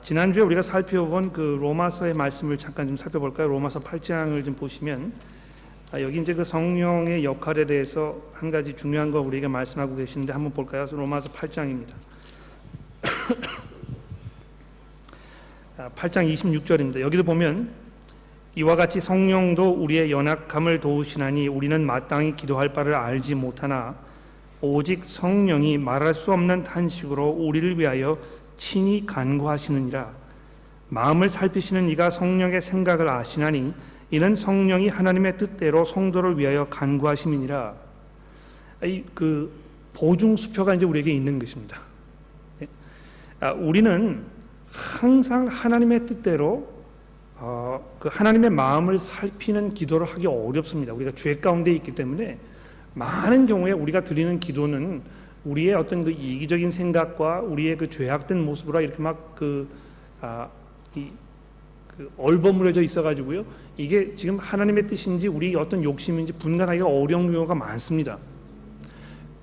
지난주에 우리가 살펴본 그 로마서의 말씀을 잠깐 좀 살펴볼까요? 로마서 8장을 좀 보시면 여기 이제 그 성령의 역할에 대해서 한 가지 중요한 거 우리에게 말씀하고 계시는데 한번 볼까요? 로마서 8장입니다. 8장 26절입니다. 여기도 보면 이와 같이 성령도 우리의 연약함을 도우시나니 우리는 마땅히 기도할 바를 알지 못하나 오직 성령이 말할 수 없는 탄식으로 우리를 위하여 친히 간구하시느니라. 마음을 살피시는 이가 성령의 생각을 아시나니 이는 성령이 하나님의 뜻대로 성도를 위하여 간구하심이니라. 그 보증수표가 이제 우리에게 있는 것입니다. 우리는 항상 하나님의 뜻대로 그 하나님의 마음을 살피는 기도를 하기 어렵습니다. 우리가 죄 가운데 있기 때문에 많은 경우에 우리가 드리는 기도는 우리의 어떤 그 이기적인 생각과 우리의 그 죄악된 모습으로 이렇게 막 얼버무려져 있어가지고요. 이게 지금 하나님의 뜻인지 우리 어떤 욕심인지 분간하기가 어려운 경우가 많습니다.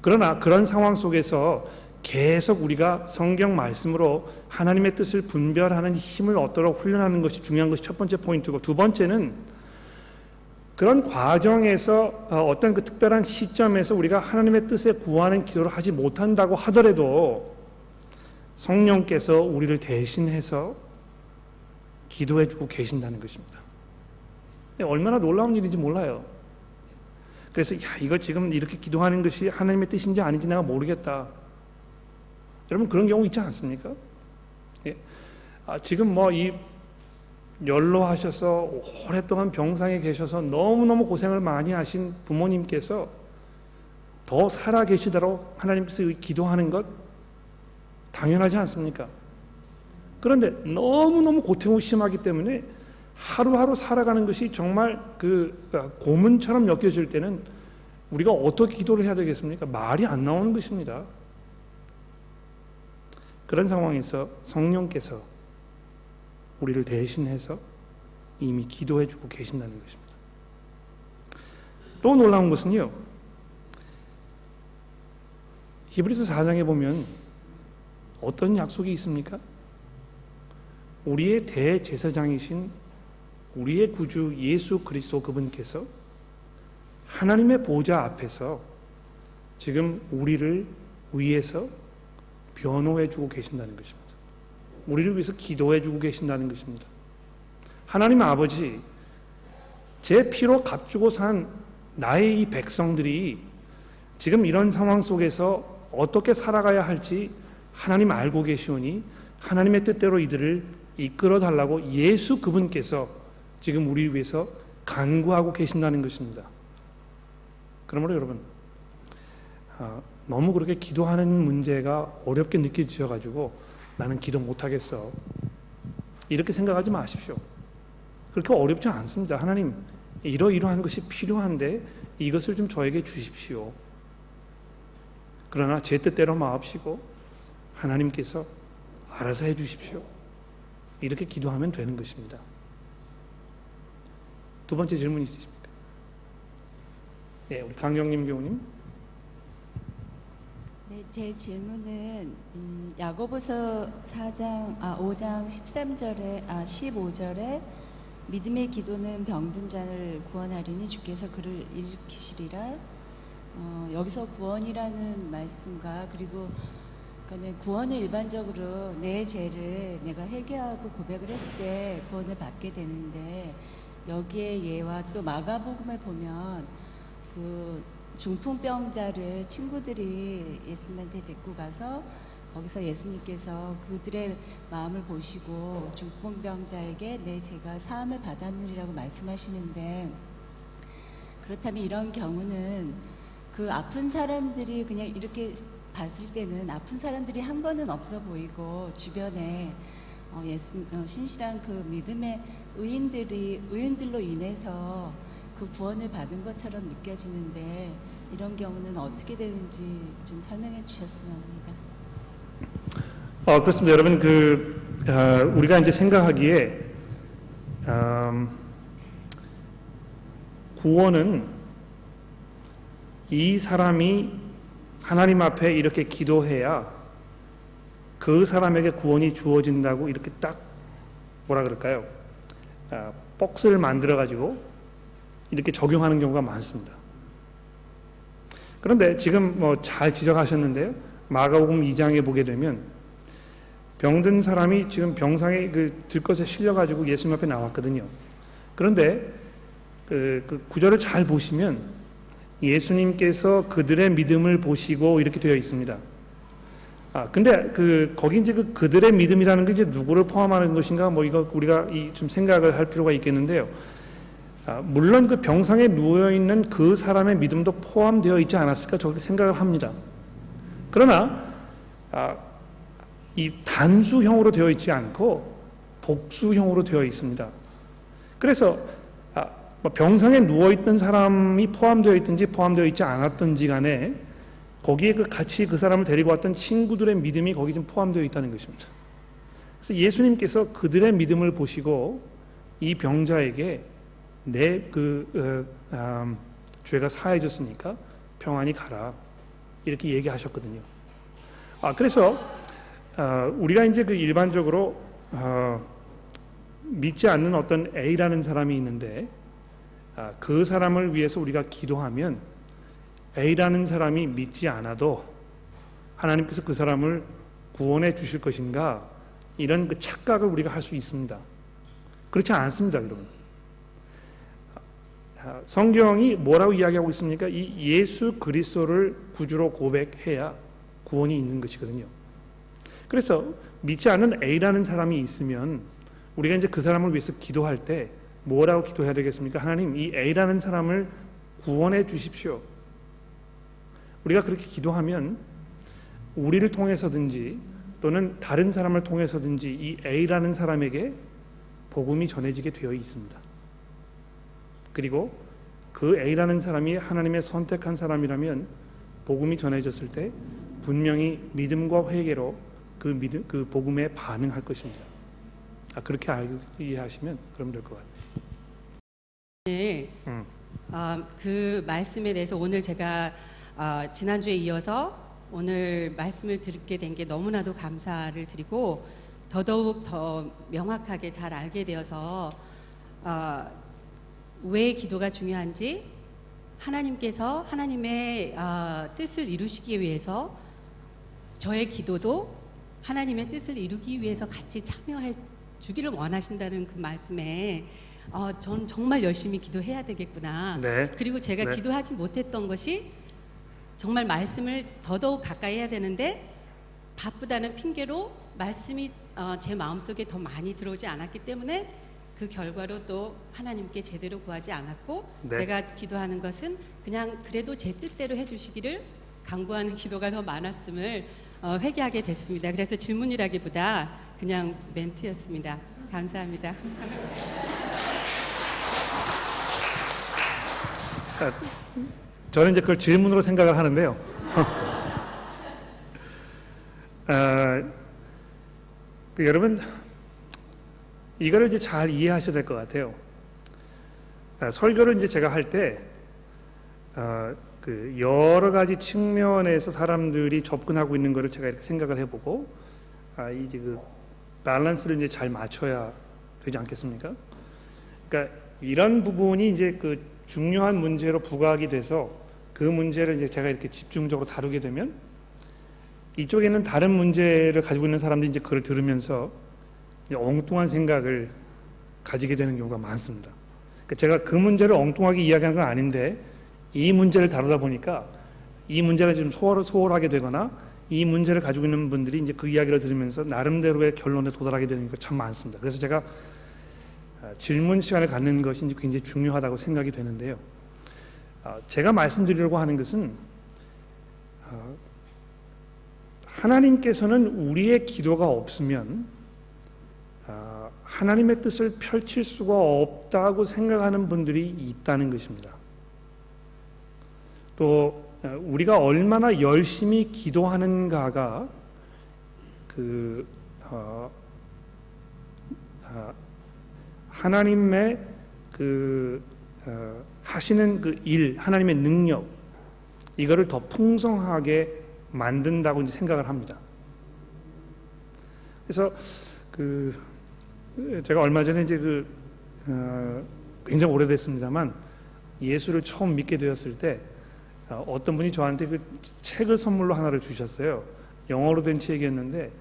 그러나 그런 상황 속에서 계속 우리가 성경 말씀으로 하나님의 뜻을 분별하는 힘을 얻도록 훈련하는 것이 중요한 것이 첫 번째 포인트고, 두 번째는 그런 과정에서 어떤 그 특별한 시점에서 우리가 하나님의 뜻에 구하는 기도를 하지 못한다고 하더라도 성령께서 우리를 대신해서 기도해주고 계신다는 것입니다. 얼마나 놀라운 일인지 몰라요. 그래서 이거 지금 이렇게 기도하는 것이 하나님의 뜻인지 아닌지 내가 모르겠다. 여러분 그런 경우 있지 않습니까? 지금 이 연로하셔서 오랫동안 병상에 계셔서 너무너무 고생을 많이 하신 부모님께서 더 살아 계시도록 하나님께서 기도하는 것 당연하지 않습니까? 그런데 너무너무 고통이 심하기 때문에 하루하루 살아가는 것이 정말 고문처럼 느껴질 때는 우리가 어떻게 기도를 해야 되겠습니까? 말이 안 나오는 것입니다. 그런 상황에서 성령께서 우리를 대신해서 이미 기도해주고 계신다는 것입니다. 또 놀라운 것은요, 히브리서 4장에 보면 어떤 약속이 있습니까? 우리의 대제사장이신 우리의 구주 예수 그리스도 그분께서 하나님의 보좌 앞에서 지금 우리를 위해서 변호해주고 계신다는 것입니다. 우리를 위해서 기도해 주고 계신다는 것입니다. 하나님 아버지, 제 피로 값주고 산 나의 이 백성들이 지금 이런 상황 속에서 어떻게 살아가야 할지 하나님 알고 계시오니 하나님의 뜻대로 이들을 이끌어 달라고 예수 그분께서 지금 우리 위해서 간구하고 계신다는 것입니다. 그러므로 여러분, 너무 그렇게 기도하는 문제가 어렵게 느껴지셔가지고 나는 기도 못하겠어, 이렇게 생각하지 마십시오. 그렇게 어렵지 않습니다. 하나님, 이러이러한 것이 필요한데 이것을 좀 저에게 주십시오. 그러나 제 뜻대로 마옵시고 하나님께서 알아서 해주십시오. 이렇게 기도하면 되는 것입니다. 두 번째 질문 있으십니까? 네, 우리 강경림 교우님. 네, 제 질문은 야고보서 5장 15절에 믿음의 기도는 병든 자를 구원하리니 주께서 그를 일으키시리라. 여기서 구원이라는 말씀과 그리고 그러니까 구원을 일반적으로 내 죄를 내가 회개하고 고백을 했을 때 구원을 받게 되는데 여기에 예와 또 마가복음을 보면 그 중풍병자를 친구들이 예수님한테 데리고 가서 거기서 예수님께서 그들의 마음을 보시고 중풍병자에게 내 죄가 사함을 받았느니라고 말씀하시는데, 그렇다면 이런 경우는 그 아픈 사람들이 그냥 이렇게 봤을 때는 아픈 사람들이 한 거는 없어 보이고 주변에 신실한 그 믿음의 의인들로 인해서 그 구원을 받은 것처럼 느껴지는데 이런 경우는 어떻게 되는지 좀 설명해 주셨으면 합니다. 그렇습니다. 여러분, 우리가 이제 생각하기에 구원은 이 사람이 하나님 앞에 이렇게 기도해야 그 사람에게 구원이 주어진다고 이렇게 딱 뭐라 그럴까요? 박스를 만들어 가지고 이렇게 적용하는 경우가 많습니다. 그런데 지금 잘 지적하셨는데요. 마가복음 2장에 보게 되면 병든 사람이 지금 병상에 들것에 실려 가지고 예수님 앞에 나왔거든요. 그런데 그 구절을 잘 보시면 예수님께서 그들의 믿음을 보시고 이렇게 되어 있습니다. 근데 거기 이제 그들의 믿음이라는 게 이제 누구를 포함하는 것인가, 이거 우리가 좀 생각을 할 필요가 있겠는데요. 물론 그 병상에 누워 있는 그 사람의 믿음도 포함되어 있지 않았을까 저렇게 생각을 합니다. 그러나 이 단수형으로 되어 있지 않고 복수형으로 되어 있습니다. 그래서 병상에 누워 있던 사람이 포함되어 있든지 포함되어 있지 않았든지 간에 거기에 같이 그 사람을 데리고 왔던 친구들의 믿음이 거기 좀 포함되어 있다는 것입니다. 그래서 예수님께서 그들의 믿음을 보시고 이 병자에게 내 죄가 사해졌으니까 평안히 가라, 이렇게 얘기하셨거든요. 그래서 우리가 이제 일반적으로 믿지 않는 어떤 A라는 사람이 있는데 그 사람을 위해서 우리가 기도하면 A라는 사람이 믿지 않아도 하나님께서 그 사람을 구원해 주실 것인가, 이런 착각을 우리가 할 수 있습니다. 그렇지 않습니다, 여러분. 성경이 뭐라고 이야기하고 있습니까? 이 예수 그리스도를 구주로 고백해야 구원이 있는 것이거든요. 그래서 믿지 않는 A라는 사람이 있으면 우리가 이제 그 사람을 위해서 기도할 때 뭐라고 기도해야 되겠습니까? 하나님, 이 A라는 사람을 구원해 주십시오. 우리가 그렇게 기도하면 우리를 통해서든지 또는 다른 사람을 통해서든지 이 A라는 사람에게 복음이 전해지게 되어 있습니다. 그리고 그 A라는 사람이 하나님의 선택한 사람이라면 복음이 전해졌을 때 분명히 믿음과 회개로 그 복음에 반응할 것입니다. 그렇게 이해하시면 그럼 될 것 같아요. 네. 그 말씀에 대해서 오늘 제가 지난주에 이어서 오늘 말씀을 듣게 된 게 너무나도 감사를 드리고 더더욱 더 명확하게 잘 알게 되어서 왜 기도가 중요한지, 하나님께서 하나님의 뜻을 이루시기 위해서 저의 기도도 하나님의 뜻을 이루기 위해서 같이 참여해 주기를 원하신다는 그 말씀에 전 정말 열심히 기도해야 되겠구나. 네. 그리고 제가 네. 기도하지 못했던 것이 정말 말씀을 더더욱 가까이 해야 되는데 바쁘다는 핑계로 말씀이 제 마음속에 더 많이 들어오지 않았기 때문에 그 결과로 또 하나님께 제대로 구하지 않았고 네. 제가 기도하는 것은 그냥 그래도 제 뜻대로 해주시기를 간구하는 기도가 더 많았음을 회개하게 됐습니다. 그래서 질문이라기보다 그냥 멘트였습니다. 감사합니다. 저는 이제 그걸 질문으로 생각을 하는데요. 여러분 이거를 이제 잘 이해하셔야 될 것 같아요. 설교를 이제 제가 할 때 그 여러 가지 측면에서 사람들이 접근하고 있는 거를 제가 이렇게 생각을 해보고 이제 그 밸런스를 이제 잘 맞춰야 되지 않겠습니까? 그러니까 이런 부분이 이제 그 중요한 문제로 부각이 돼서 그 문제를 이제 제가 이렇게 집중적으로 다루게 되면 이쪽에는 다른 문제를 가지고 있는 사람들이 이제 그걸 들으면서 이제 엉뚱한 생각을 가지게 되는 경우가 많습니다. 그러니까 제가 그 문제를 엉뚱하게 이야기하는 건 아닌데 이 문제를 다루다 보니까 이 문제를 좀 소홀하게 되거나 이 문제를 가지고 있는 분들이 이제 그 이야기를 들으면서 나름대로의 결론에 도달하게 되는 게 참 많습니다. 그래서 제가 질문 시간을 갖는 것이 이제 굉장히 중요하다고 생각이 되는데요. 제가 말씀드리려고 하는 것은 하나님께서는 우리의 기도가 없으면 하나님의 뜻을 펼칠 수가 없다고 생각하는 분들이 있다는 것입니다. 또 우리가 얼마나 열심히 기도하는가가 하나님의 하시는 그 일, 하나님의 능력 이거를 더 풍성하게 만든다고 이제 생각을 합니다. 그래서 제가 얼마 전에 이제 굉장히 오래됐습니다만 예수를 처음 믿게 되었을 때 어떤 분이 저한테 그 책을 선물로 하나를 주셨어요. 영어로 된 책이었는데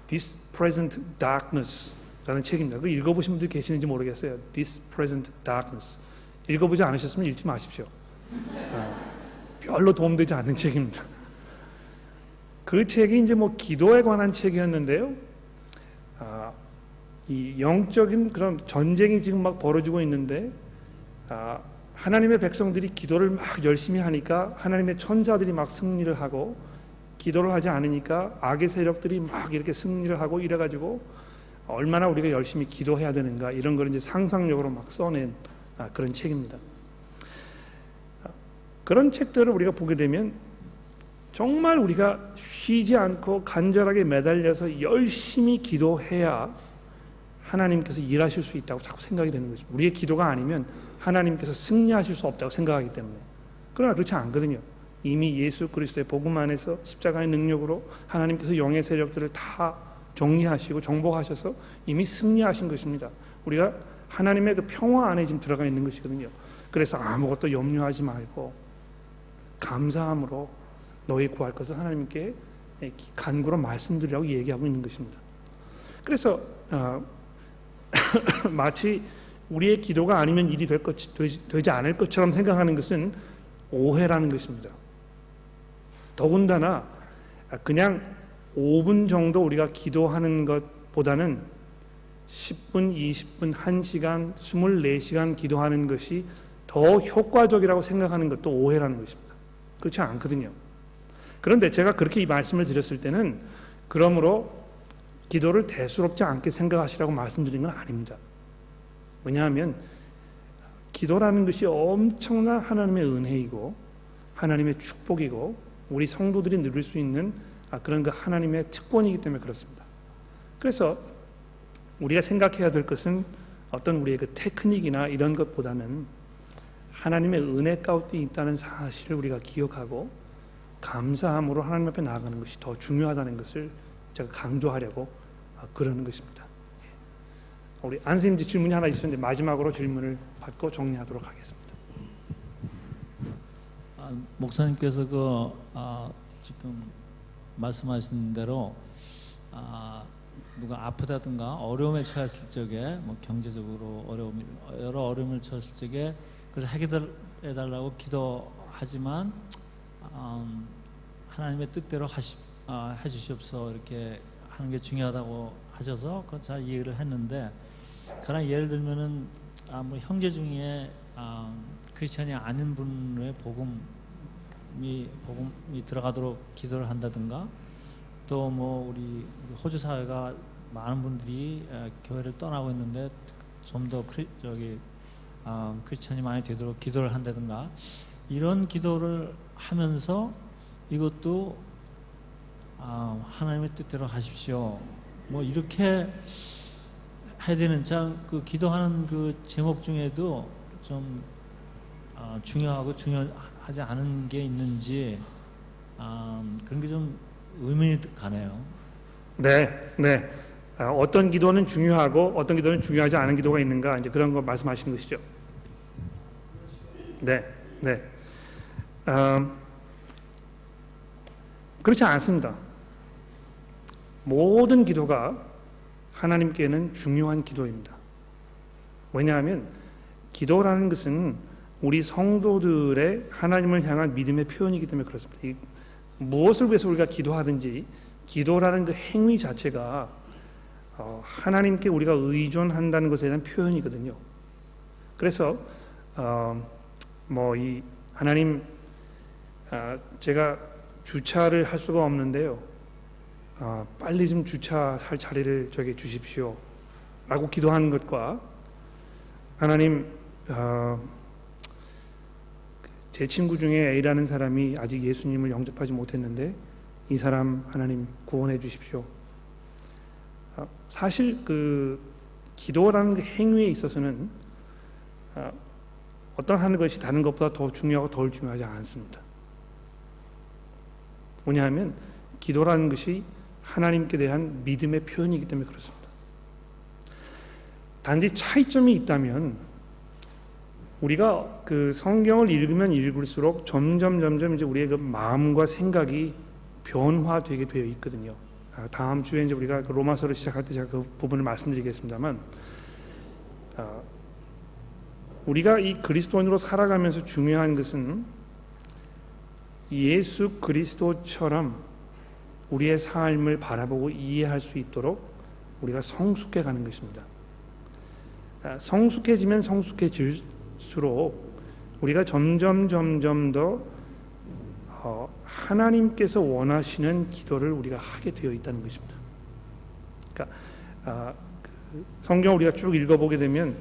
This Present Darkness라는 책입니다. 그 읽어보신 분들 계시는지 모르겠어요. This Present Darkness. 읽어보지 않으셨으면 읽지 마십시오. 별로 도움되지 않는 책입니다. 그 책이 이제 뭐 기도에 관한 책이었는데요. 이 영적인 그런 전쟁이 지금 막 벌어지고 있는데 하나님의 백성들이 기도를 막 열심히 하니까 하나님의 천사들이 막 승리를 하고 기도를 하지 않으니까 악의 세력들이 막 이렇게 승리를 하고 이래가지고 얼마나 우리가 열심히 기도해야 되는가 이런 걸 이제 상상력으로 막 써낸 그런 책입니다. 그런 책들을 우리가 보게 되면 정말 우리가 쉬지 않고 간절하게 매달려서 열심히 기도해야 하나님께서 일하실 수 있다고 자꾸 생각이 되는 거죠. 우리의 기도가 아니면 하나님께서 승리하실 수 없다고 생각하기 때문에. 그러나 그렇지 않거든요. 이미 예수 그리스도의 복음 안에서 십자가의 능력으로 하나님께서 영의 세력들을 다 정리하시고 정복하셔서 이미 승리하신 것입니다. 우리가 하나님의 그 평화 안에 지금 들어가 있는 것이거든요. 그래서 아무것도 염려하지 말고 감사함으로 너희 구할 것을 하나님께 간구로 말씀드리라고 얘기하고 있는 것입니다. 그래서 마치 우리의 기도가 아니면 일이 되지 않을 것처럼 생각하는 것은 오해라는 것입니다. 더군다나 그냥 5분 정도 우리가 기도하는 것보다는 10분, 20분, 1시간, 24시간 기도하는 것이 더 효과적이라고 생각하는 것도 오해라는 것입니다. 그렇지 않거든요. 그런데 제가 그렇게 이 말씀을 드렸을 때는 그러므로 기도를 대수롭지 않게 생각하시라고 말씀드린 건 아닙니다. 왜냐하면 기도라는 것이 엄청난 하나님의 은혜이고 하나님의 축복이고 우리 성도들이 누릴 수 있는 그런 그 하나님의 특권이기 때문에 그렇습니다. 그래서 우리가 생각해야 될 것은 어떤 우리의 그 테크닉이나 이런 것보다는 하나님의 은혜 가운데 있다는 사실을 우리가 기억하고 감사함으로 하나님 앞에 나아가는 것이 더 중요하다는 것을 제가 강조하려고 그러는 것입니다. 우리 안 선생님 질문이 하나 있었는데 마지막으로 질문을 받고 정리하도록 하겠습니다. 목사님께서 지금 말씀하신 대로 누가 아프다든가 어려움에 처했을 적에 뭐 경제적으로 여러 어려움을 처했을 적에 그래서 해결해 달라고 기도하지만 하나님의 뜻대로 해주시옵소서 이렇게 하는 게 중요하다고 하셔서 그건 잘 이해를 했는데, 그러나 예를 들면은 뭐 형제 중에 크리스천이 아닌 분의 복음이 들어가도록 기도를 한다든가, 또 뭐 우리 호주 사회가 많은 분들이 교회를 떠나고 있는데 좀 더 크리스천이 많이 되도록 기도를 한다든가, 이런 기도를 하면서 이것도 하나님의 뜻대로 하십시오 뭐 이렇게 해야 되는, 그 기도하는 그 제목 중에도 좀 중요하고 중요하지 않은 게 있는지 그런 게 좀 의문이 가네요. 네, 네. 어떤 기도는 중요하고 어떤 기도는 중요하지 않은 기도가 있는가, 이제 그런 거 말씀하시는 것이죠. 네, 네. 그렇지 않습니다. 모든 기도가 하나님께는 중요한 기도입니다. 왜냐하면 기도라는 것은 우리 성도들의 하나님을 향한 믿음의 표현이기 때문에 그렇습니다. 무엇을 위해서 우리가 기도하든지 기도라는 그 행위 자체가 하나님께 우리가 의존한다는 것에 대한 표현이거든요. 그래서 뭐 이 하나님, 제가 주차를 할 수가 없는데요, 빨리 좀 주차할 자리를 저에게 주십시오 라고 기도하는 것과, 하나님, 제 친구 중에 A라는 사람이 아직 예수님을 영접하지 못했는데 이 사람 하나님 구원해 주십시오. 사실 그 기도라는 그 행위에 있어서는 어떤 하는 것이 다른 것보다 더 중요하고 덜 중요하지 않습니다. 뭐냐하면 기도라는 것이 하나님께 대한 믿음의 표현이기 때문에 그렇습니다. 단지 차이점이 있다면, 우리가 그 성경을 읽으면 읽을수록 점점 이제 우리의 그 마음과 생각이 변화되게 되어 있거든요. 다음 주에 이제 우리가 그 로마서를 시작할 때 제가 그 부분을 말씀드리겠습니다만, 우리가 이 그리스도인으로 살아가면서 중요한 것은 예수 그리스도처럼 우리의 삶을 바라보고 이해할 수 있도록 우리가 성숙해 가는 것입니다. 성숙해지면 성숙해질수록 우리가 점점 더 하나님께서 원하시는 기도를 우리가 하게 되어 있다는 것입니다. 그러니까 성경을 우리가 쭉 읽어보게 되면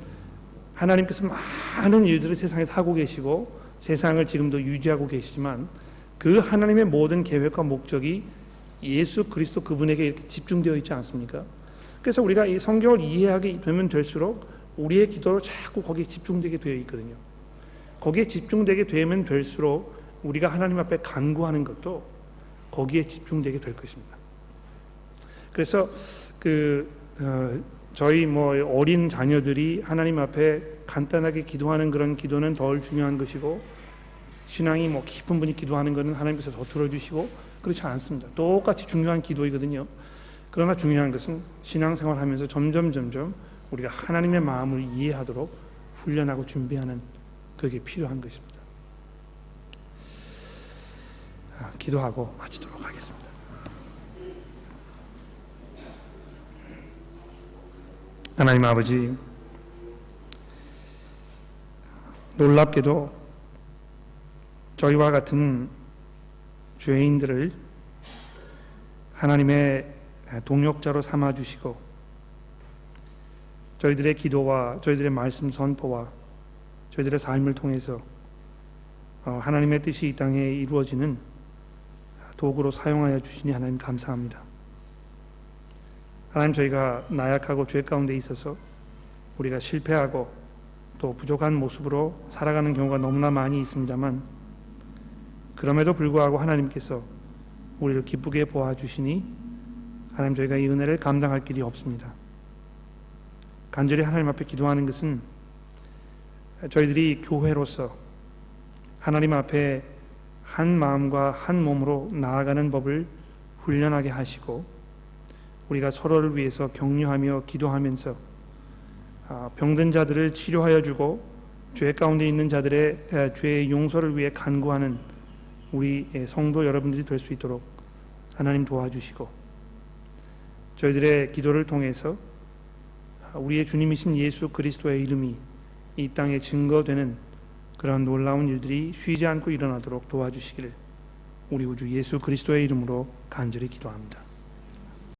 하나님께서 많은 일들을 세상에서 하고 계시고 세상을 지금도 유지하고 계시지만, 그 하나님의 모든 계획과 목적이 예수 그리스도 그분에게 이렇게 집중되어 있지 않습니까? 그래서 우리가 이 성경을 이해하게 되면 될수록 우리의 기도로 자꾸 거기에 집중되게 되어 있거든요. 거기에 집중되게 되면 될수록 우리가 하나님 앞에 간구하는 것도 거기에 집중되게 될 것입니다. 그래서 저희 뭐 어린 자녀들이 하나님 앞에 간단하게 기도하는 그런 기도는 덜 중요한 것이고, 신앙이 뭐 깊은 분이 기도하는 것은 하나님께서 더 들어주시고, 그렇지 않습니다. 똑같이 중요한 기도이거든요. 그러나 중요한 것은 신앙생활하면서 점점 우리가 하나님의 마음을 이해하도록 훈련하고 준비하는, 그게 필요한 것입니다. 기도하고 마치도록 하겠습니다. 하나님 아버지, 놀랍게도 저희와 같은 죄인들을 하나님의 동역자로 삼아주시고, 저희들의 기도와 저희들의 말씀 선포와 저희들의 삶을 통해서 하나님의 뜻이 이 땅에 이루어지는 도구로 사용하여 주시니 하나님 감사합니다. 하나님, 저희가 나약하고 죄 가운데 있어서 우리가 실패하고 또 부족한 모습으로 살아가는 경우가 너무나 많이 있습니다만, 그럼에도 불구하고 하나님께서 우리를 기쁘게 보아주시니 하나님, 저희가 이 은혜를 감당할 길이 없습니다. 간절히 하나님 앞에 기도하는 것은 저희들이 교회로서 하나님 앞에 한 마음과 한 몸으로 나아가는 법을 훈련하게 하시고, 우리가 서로를 위해서 격려하며 기도하면서 병든 자들을 치료하여 주고 죄 가운데 있는 자들의 죄의 용서를 위해 간구하는 우리 성도 여러분들이 될 수 있도록 하나님 도와주시고, 저희들의 기도를 통해서 우리의 주님이신 예수 그리스도의 이름이 이 땅에 증거되는 그런 놀라운 일들이 쉬지 않고 일어나도록 도와주시기를 우리 우주 예수 그리스도의 이름으로 간절히 기도합니다.